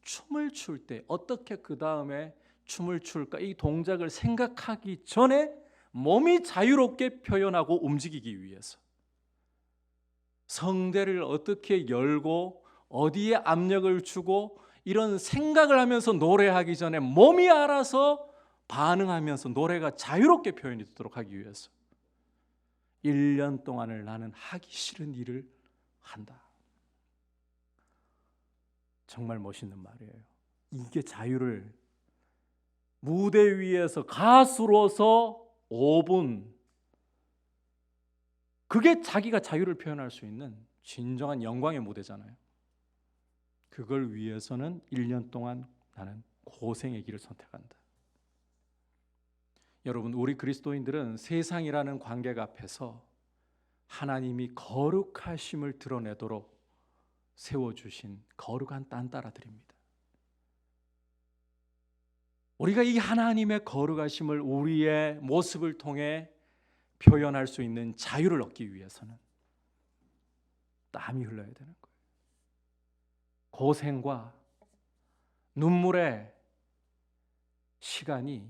Speaker 1: 춤을 출 때 어떻게 그 다음에 춤을 출까, 이 동작을 생각하기 전에 몸이 자유롭게 표현하고 움직이기 위해서 성대를 어떻게 열고 어디에 압력을 주고 이런 생각을 하면서 노래하기 전에 몸이 알아서 반응하면서 노래가 자유롭게 표현이 되도록 하기 위해서 1년 동안을 나는 하기 싫은 일을 한다. 정말 멋있는 말이에요. 이게 자유를, 무대 위에서 가수로서 5분, 그게 자기가 자유를 표현할 수 있는 진정한 영광의 무대잖아요. 그걸 위해서는 1년 동안 나는 고생의 길을 선택한다. 여러분, 우리 그리스도인들은 세상이라는 관객 앞에서 하나님이 거룩하심을 드러내도록 세워주신 거룩한 딴따라들입니다. 우리가 이 하나님의 거룩하심을 우리의 모습을 통해 표현할 수 있는 자유를 얻기 위해서는 땀이 흘러야 되는 거예요. 고생과 눈물의 시간이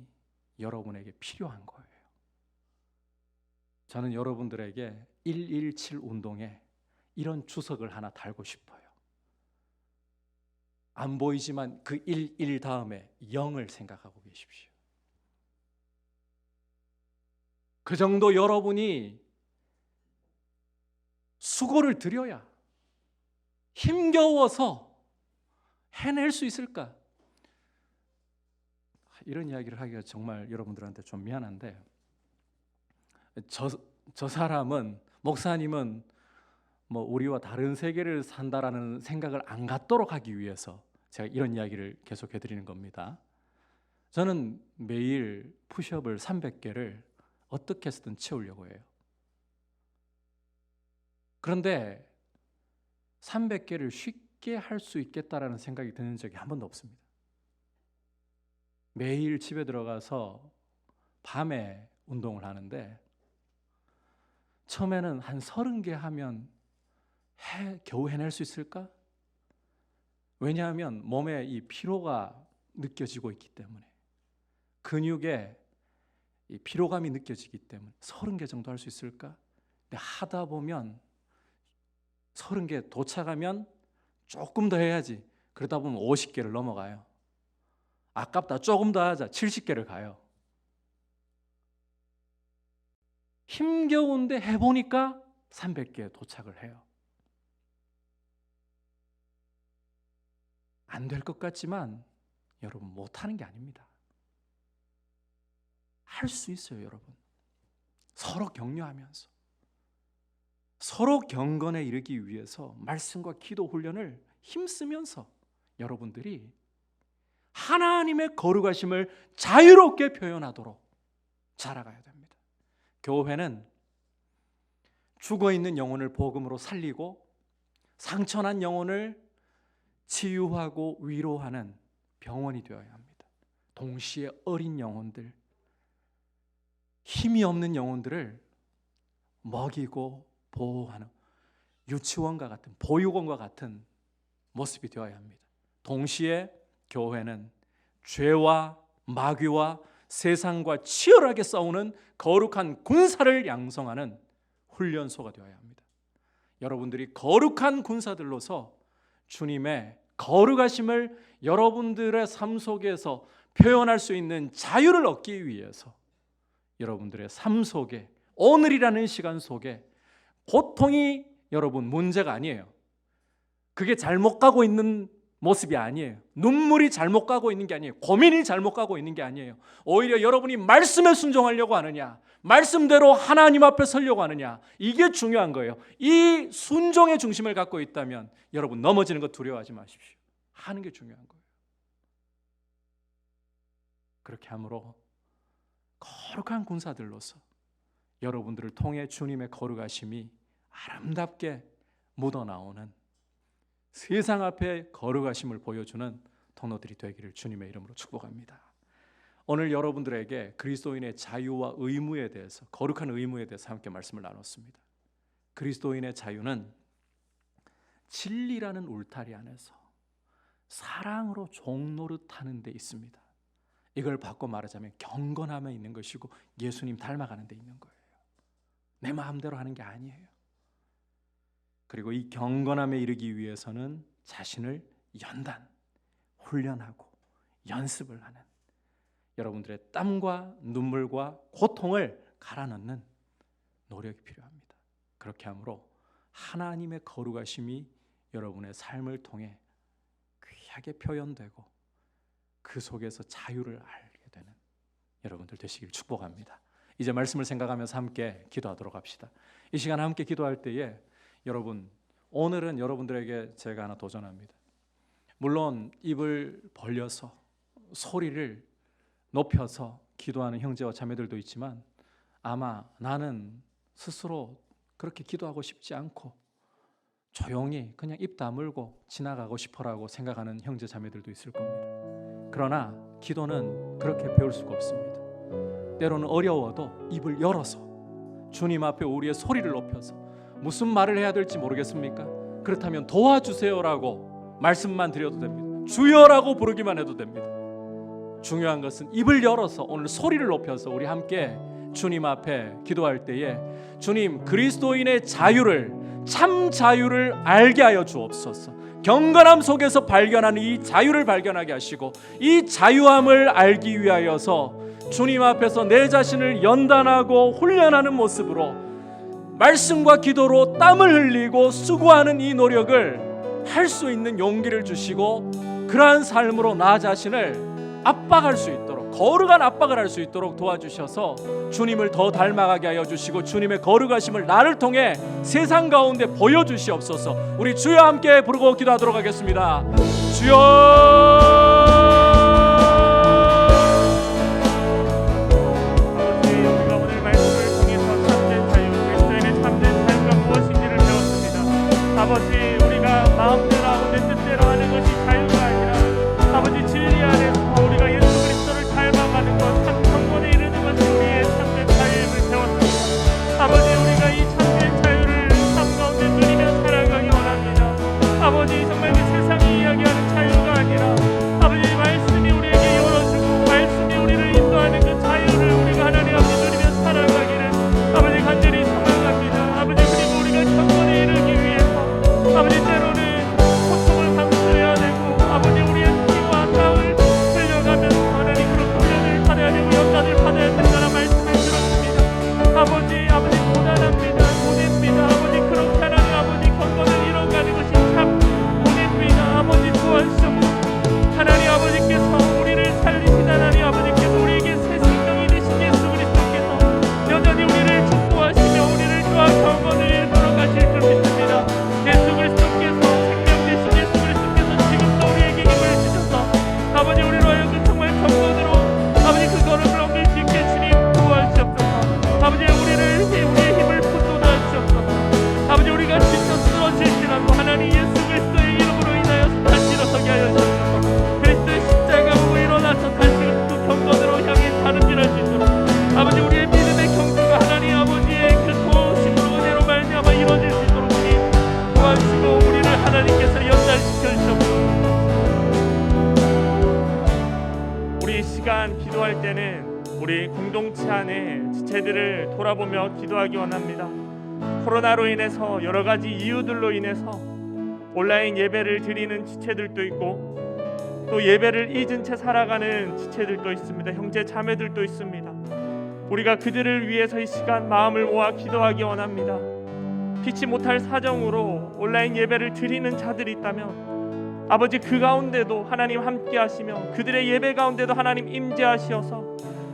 Speaker 1: 여러분에게 필요한 거예요. 저는 여러분들에게 117 운동에 이런 주석을 하나 달고 싶어요. 안 보이지만 그 11 다음에 0을 생각하고 계십시오. 그 정도 여러분이 수고를 들여야, 힘겨워서 해낼 수 있을까? 이런 이야기를 하기가 정말 여러분들한테 좀 미안한데, 저 사람은, 목사님은 뭐 우리와 다른 세계를 산다라는 생각을 안 갖도록 하기 위해서 제가 이런 이야기를 계속해 드리는 겁니다. 저는 매일 푸시업을 300개를 어떻게 해서든 채우려고 해요. 그런데 300개를 쉽게 할 수 있겠다라는 생각이 드는 적이 한 번도 없습니다. 매일 집에 들어가서 밤에 운동을 하는데 처음에는 한 30개 하면 겨우 해낼 수 있을까? 왜냐하면 몸에 이 피로가 느껴지고 있기 때문에, 근육에 이 피로감이 느껴지기 때문에 30개 정도 할 수 있을까? 근데 하다 보면 30개 도착하면 조금 더 해야지, 그러다 보면 50개를 넘어가요. 아깝다, 조금 더 하자, 70개를 가요. 힘겨운데 해보니까 300개에 도착을 해요. 안 될 것 같지만 여러분, 못하는 게 아닙니다. 할 수 있어요. 여러분, 서로 격려하면서, 서로 경건에 이르기 위해서 말씀과 기도 훈련을 힘쓰면서 여러분들이 하나님의 거룩하심을 자유롭게 표현하도록 자라가야 됩니다. 교회는 죽어있는 영혼을 복음으로 살리고 상처난 영혼을 치유하고 위로하는 병원이 되어야 합니다. 동시에 어린 영혼들, 힘이 없는 영혼들을 먹이고 보호하는 유치원과 같은, 보육원과 같은 모습이 되어야 합니다. 동시에 교회는 죄와 마귀와 세상과 치열하게 싸우는 거룩한 군사를 양성하는 훈련소가 되어야 합니다. 여러분들이 거룩한 군사들로서 주님의 거룩하심을 여러분들의 삶 속에서 표현할 수 있는 자유를 얻기 위해서 여러분들의 삶 속에, 오늘이라는 시간 속에 고통이 여러분 문제가 아니에요. 그게 잘못 가고 있는 모습이 아니에요. 눈물이 잘못 가고 있는 게 아니에요. 고민이 잘못 가고 있는 게 아니에요. 오히려 여러분이 말씀에 순종하려고 하느냐, 말씀대로 하나님 앞에 서려고 하느냐, 이게 중요한 거예요. 이 순종의 중심을 갖고 있다면 여러분 넘어지는 거 두려워하지 마십시오. 하는 게 중요한 거예요. 그렇게 함으로 거룩한 군사들로서 여러분들을 통해 주님의 거룩하심이 아름답게 묻어나오는, 세상 앞에 거룩하심을 보여주는 통로들이 되기를 주님의 이름으로 축복합니다. 오늘 여러분들에게 그리스도인의 자유와 의무에 대해서, 거룩한 의무에 대해서 함께 말씀을 나눴습니다. 그리스도인의 자유는 진리라는 울타리 안에서 사랑으로 종노릇하는 데 있습니다. 이걸 바꿔 말하자면 경건함에 있는 것이고 예수님 닮아가는 데 있는 거예요. 내 마음대로 하는 게 아니에요. 그리고 이 경건함에 이르기 위해서는 자신을 연단, 훈련하고 연습을 하는, 여러분들의 땀과 눈물과 고통을 갈아넣는 노력이 필요합니다. 그렇게 함으로 하나님의 거룩하심이 여러분의 삶을 통해 귀하게 표현되고 그 속에서 자유를 알게 되는 여러분들 되시길 축복합니다. 이제 말씀을 생각하면서 함께 기도하도록 합시다. 이 시간 함께 기도할 때에 여러분, 오늘은 여러분들에게 제가 하나 도전합니다. 물론 입을 벌려서 소리를 높여서 기도하는 형제와 자매들도 있지만 아마 나는 스스로 그렇게 기도하고 싶지 않고 조용히 그냥 입 다물고 지나가고 싶어라고 생각하는 형제 자매들도 있을 겁니다. 그러나 기도는 그렇게 배울 수가 없습니다. 때로는 어려워도 입을 열어서 주님 앞에 우리의 소리를 높여서 무슨 말을 해야 될지 모르겠습니까? 그렇다면 도와주세요라고 말씀만 드려도 됩니다. 주여라고 부르기만 해도 됩니다. 중요한 것은 입을 열어서 오늘 소리를 높여서 우리 함께 주님 앞에 기도할 때에 주님, 그리스도인의 자유를, 참 자유를 알게 하여 주옵소서. 경건함 속에서 발견하는 이 자유를 발견하게 하시고 이 자유함을 알기 위하여서 주님 앞에서 내 자신을 연단하고 훈련하는 모습으로 말씀과 기도로 땀을 흘리고 수고하는 이 노력을 할 수 있는 용기를 주시고 그러한 삶으로 나 자신을 압박할 수 있도록, 거룩한 압박을 할 수 있도록 도와주셔서 주님을 더 닮아가게 하여 주시고 주님의 거룩하심을 나를 통해 세상 가운데 보여주시옵소서. 우리 주여 함께 부르고 기도하도록 하겠습니다. 주여,
Speaker 2: 아버지, 우리가 마음대로 하고 내 뜻대로 하는 것이 자유가 아니라 아버지 진리 안에서 우리가 예수 그리스도를 닮아가는 것, 참 경건에 이르는 것이 우리의 참된 자유임을 배웠습니다. 아버지, 우리가 이 참된 자유를 삶 가운데 누리며 살아가기 원합니다. 아버지, 정말 그 세상이 이야기하는 자유가 아니라 아버지 말씀이 우리에게 열어주고 말씀이 우리를 인도하는 그 자유를 우리가 하나님 앞에 누리며 살아가기를 아버지 간절히 소망합니다. 아버지, 그리고 우리가 경건에 이르기 위해서 아버지 때로는 고통을 감수해야 되고 아버지 우리의 피와 땀을 흘려가면서 하나님 그런 훈련을 받아야 되고 연단을 받아야 된다는 말씀을 들었습니다. 아버지 고단합니다. 고됩니다. 아버지 그렇게 하나님 아버지 경건을 이뤄가는 것이 참 고됩니다. 아버지 도와주시옵소서. 하나님 아버지께서 우리를 살리신 하나님 아버지께서 우리에게 새 생명이 되신 예수 그리스도께서 여전히 우리를 축복하시며 우리를 또한 경건을 이끌어 가실 줄 믿습니다. 예수 그리스도께서 생명 되신 예수 그리스도께서 지금도 우리에게 힘을 주셔서 아버지 우리로 하여금 정말 경건으로 아버지 그 걸음을 옮길 수 있게 주님 도와주시옵소서. 아버지 우리의 힘을 북돋아 주시옵소서. 아버지 우리가 지쳐 쓰러질지라도 하나님 예수 그리스도의 이름으로 인하여서 다시 일어서게 하여 주옵소서. 그리스도의 십자가 보고 일어나서 다시 그 경건으로 향해 다름질할 수 있도록 아버지 우리의 믿음의 경주가 하나님 아버지의 그 도우심으로 은혜로 말미암아 이루어질 수 있도록 주님 도와주시고 우리를 하나님께서 연단시켜 주시옵소서. 우리 이 시간 기도할 때는 우리 공동체 안에 지체들을 돌아보며 기도하기 원합니다. 코로나로 인해서 여러 가지 이유들로 인해서 온라인 예배를 드리는 지체들도 있고 또 예배를 잊은 채 살아가는 지체들도 있습니다. 형제 자매들도 있습니다. 우리가 그들을 위해서 이 시간 마음을 모아 기도하기 원합니다. 피치 못할 사정으로 온라인 예배를 드리는 자들이 있다면 아버지 그 가운데도 하나님 함께 하시며 그들의 예배 가운데도 하나님 임재하시어서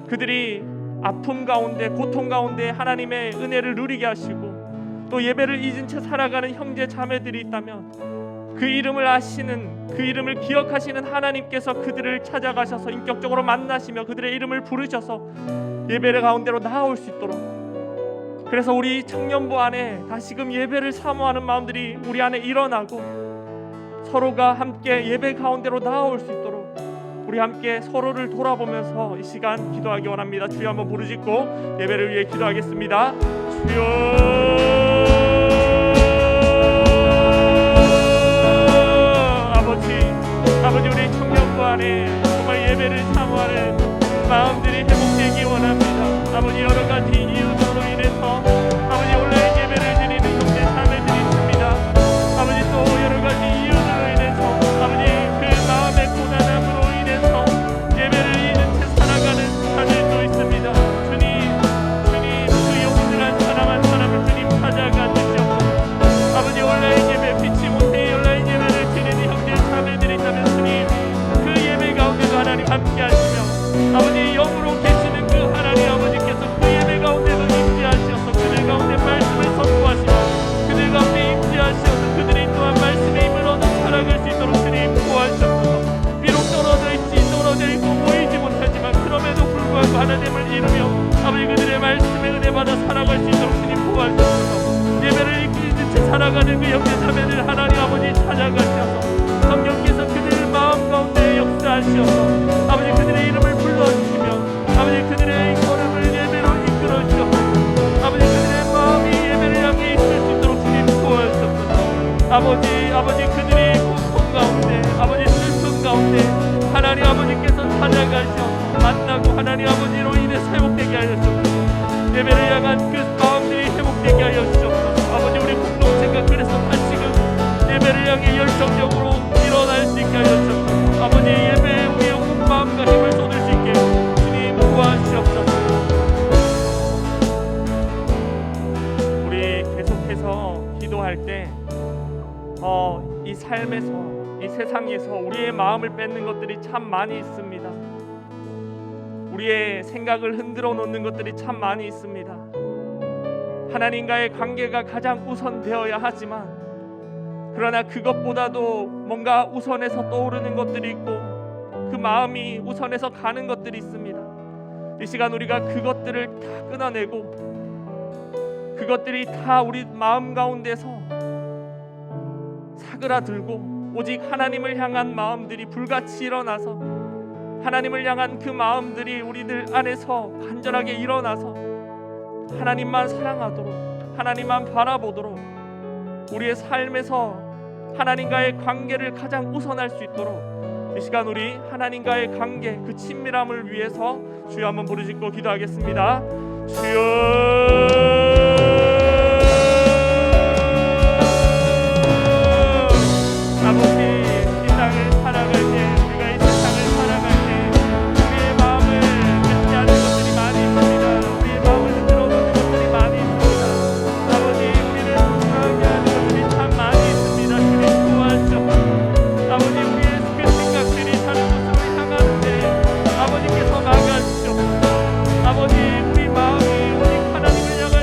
Speaker 2: 그들이 아픔 가운데 고통 가운데 하나님의 은혜를 누리게 하시고 또 예배를 잊은 채 살아가는 형제 자매들이 있다면 그 이름을 아시는 그 이름을 기억하시는 하나님께서 그들을 찾아가셔서 인격적으로 만나시며 그들의 이름을 부르셔서 예배를 가운데로 나아올 수 있도록 그래서 우리 청년부 안에 다시금 예배를 사모하는 마음들이 우리 안에 일어나고 서로가 함께 예배 가운데로 나아올 수 있도록 우리 함께 서로를 돌아보면서 이 시간 기도하기 원합니다. 주여 한번 부르짖고 예배를 위해 기도하겠습니다. 주여 아버지 우리 청년부 안에 정말 예배를 사모하는 마음들이 회복되기 원합니다. 아버지 여러 가지 이유로 인해서 아버지 온라인 예배를 드리는 형제 자매들이 있습니다. 아버지 또 여러 가지 이유로 인해서 아버지 그 마음의 고난함으로 인해서 예배를 잊은 채 살아가는 자들도 있습니다. 주님 그 영원한 사랑한 사람을 주님 찾아가 주시옵소서. 아버지 온라인 예배 피치 못해 온라인 예배를 드리는 형제 자매들이 있다면 주님 그 예배 가운데도 하나님 함께 하시며 아버지 영으로 계시는 그 하나님 아버지께서 그 예배 가운데도 임재하셔서 그들 가운데 말씀을 선포하시며 그들 가운데 임재하셔서 그들이 또한 말씀의 힘을 얻어 살아갈 수 있도록 주님 구하시옵소서. 비록 떨어져 있고 보이지 못하지만 그럼에도 불구하고 하나님을 이루며 아버지 그들의 말씀에 은혜 받아 살아갈 수 있도록 주님 구하시옵소서. 예배를 잊은 채 살아가는 그 형제 자매들 하나님 아버지 찾아가셔서 성령께서 그들 마음 가운데 역사하시어서 아버지 그들의 이름을 불러주시며 아버지 그들의 걸음을 예배로 이끌어 주시옵소서. 아버지 그들의 마음이 예배를 향해 있을 수 있도록 주님 도와주옵소서. 아버지 그들의 고통 가운데 아버지 슬픔 가운데 하나님 아버지께서 찾아가셔 만나고 하나님 아버지로 인해서 회복되게 하여 주옵소서. 예배를 향한 그 마음들이 회복되게 하여 주옵소서. 아버지 우리 공동체가 그래서 다시금 예배를 향해 열정적으로 일어날 수 있게 하여 주옵소서. 아버지 예배에 우리의 온 마음과 힘을 쏟을 수 있게 주님 도와주시옵소서. 우리 계속해서 기도할 때 이 삶에서 이 세상에서 우리의 마음을 뺏는 것들이 참 많이 있습니다. 우리의 생각을 흔들어 놓는 것들이 참 많이 있습니다. 하나님과의 관계가 가장 우선되어야 하지만 그러나 그것보다도 뭔가 우선해서 떠오르는 것들이 있고 그 마음이 우선해서 가는 것들이 있습니다. 이 시간 우리가 그것들을 다 끊어내고 그것들이 다 우리 마음 가운데서 사그라들고 오직 하나님을 향한 마음들이 불같이 일어나서 하나님을 향한 그 마음들이 우리들 안에서 간절하게 일어나서 하나님만 사랑하도록 하나님만 바라보도록 우리의 삶에서 하나님과의 관계를 가장 우선할 수 있도록 이 시간 우리 하나님과의 관계 그 친밀함을 위해서 주여 한번 부르짖고 기도하겠습니다. 주여 아버지 이 땅을 살아갈 때 우리가 이 세상을 살아갈 때 우리의 마음을 뺏지 않는 것들이 많이 있습니다. 우리의 마음을 흔들어 놓는 것들이 많이 있습니다. 아버지 우리를 불안하게 하는 것들이 참 많이 있습니다. 주님 도와주옵소서. 아버지 우리의 그 생각들이 다른 곳으로 향하는데 아버지께서 막아주시옵소서. 아버지 우리 마음이 오직 하나님을 향할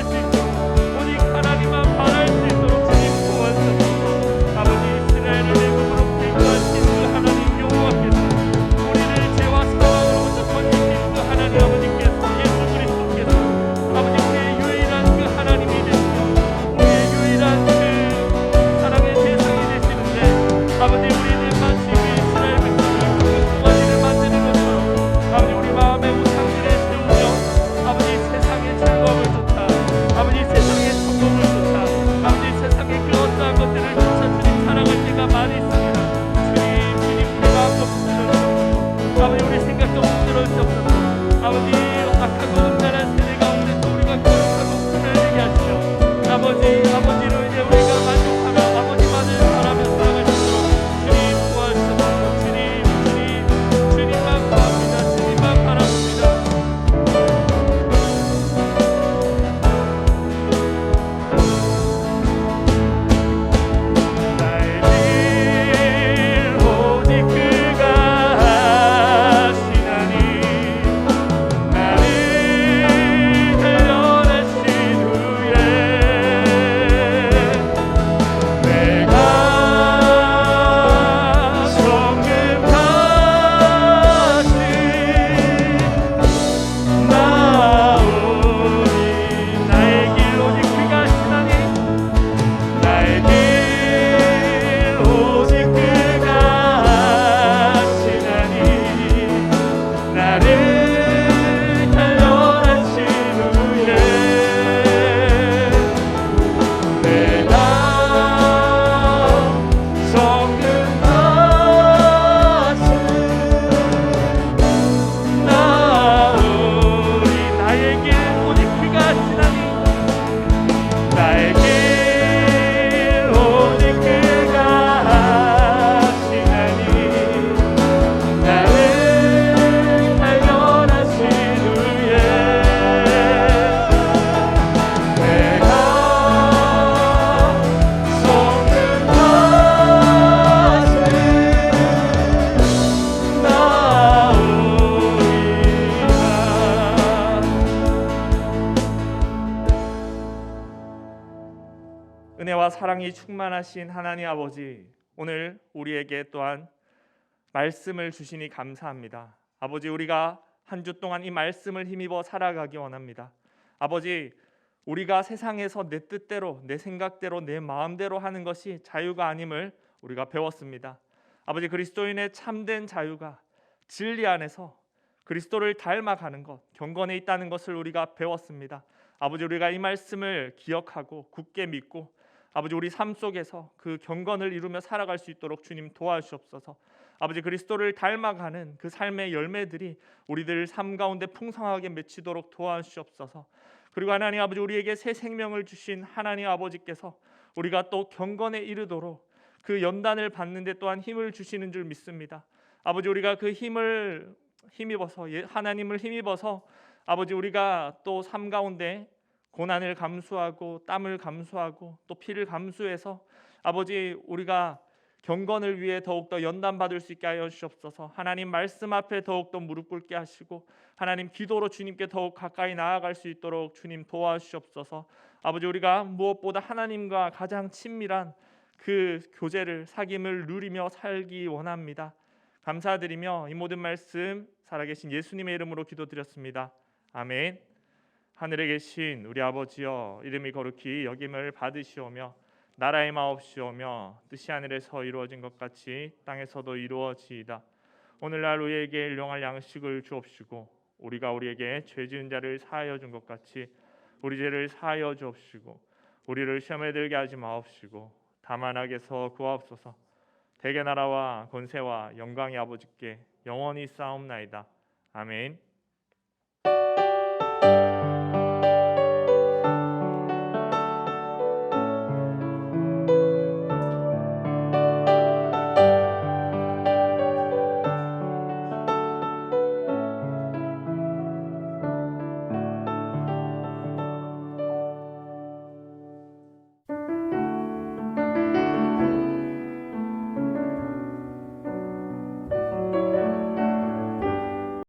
Speaker 2: 사랑이 충만하신 하나님 아버지, 오늘 우리에게 또한 말씀을 주시니 감사합니다. 아버지, 우리가 한 주 동안 이 말씀을 힘입어 살아가기 원합니다. 아버지, 우리가 세상에서 내 뜻대로, 내 생각대로, 내 마음대로 하는 것이 자유가 아님을 우리가 배웠습니다. 아버지, 그리스도인의 참된 자유가 진리 안에서 그리스도를 닮아가는 것, 경건에 있다는 것을 우리가 배웠습니다. 아버지, 우리가 이 말씀을 기억하고 굳게 믿고 아버지, 우리 삶 속에서 그 경건을 이루며 살아갈 수 있도록 주님 도와주시옵소서. 아버지, 그리스도를 닮아가는 그 삶의 열매들이 우리들 삶 가운데 풍성하게 맺히도록 도와주시옵소서. 그리고 하나님 아버지, 우리에게 새 생명을 주신 하나님 아버지께서 우리가 또 경건에 이르도록 그 연단을 받는데 또한 힘을 주시는 줄 믿습니다. 아버지, 우리가 그 힘을 힘입어서, 하나님을 힘입어서 아버지, 우리가 또 삶 가운데 고난을 감수하고 땀을 감수하고 또 피를 감수해서 아버지, 우리가 경건을 위해 더욱더 연단받을 수 있게 하여 주시옵소서. 하나님 말씀 앞에 더욱더 무릎 꿇게 하시고 하나님 기도로 주님께 더욱 가까이 나아갈 수 있도록 주님 도와주시옵소서. 아버지, 우리가 무엇보다 하나님과 가장 친밀한 그 교제를, 사귐을 누리며 살기 원합니다. 감사드리며 이 모든 말씀 살아계신 예수님의 이름으로 기도드렸습니다. 아멘. 하늘에 계신 우리 아버지여, 이름이 거룩히 여김을 받으시오며 나라의 마옵시오며 뜻이 하늘에서 이루어진 것 같이 땅에서도 이루어지이다. 오늘날 우리에게 일용할 양식을 주옵시고 우리가 우리에게 죄 지은 자를 사하여 준 것 같이 우리 죄를 사하여 주옵시고 우리를 시험에 들게 하지 마옵시고 다만 악에서 구하옵소서. 대개 나라와 권세와 영광이 아버지께 영원히 쌓옵나이다. 아멘.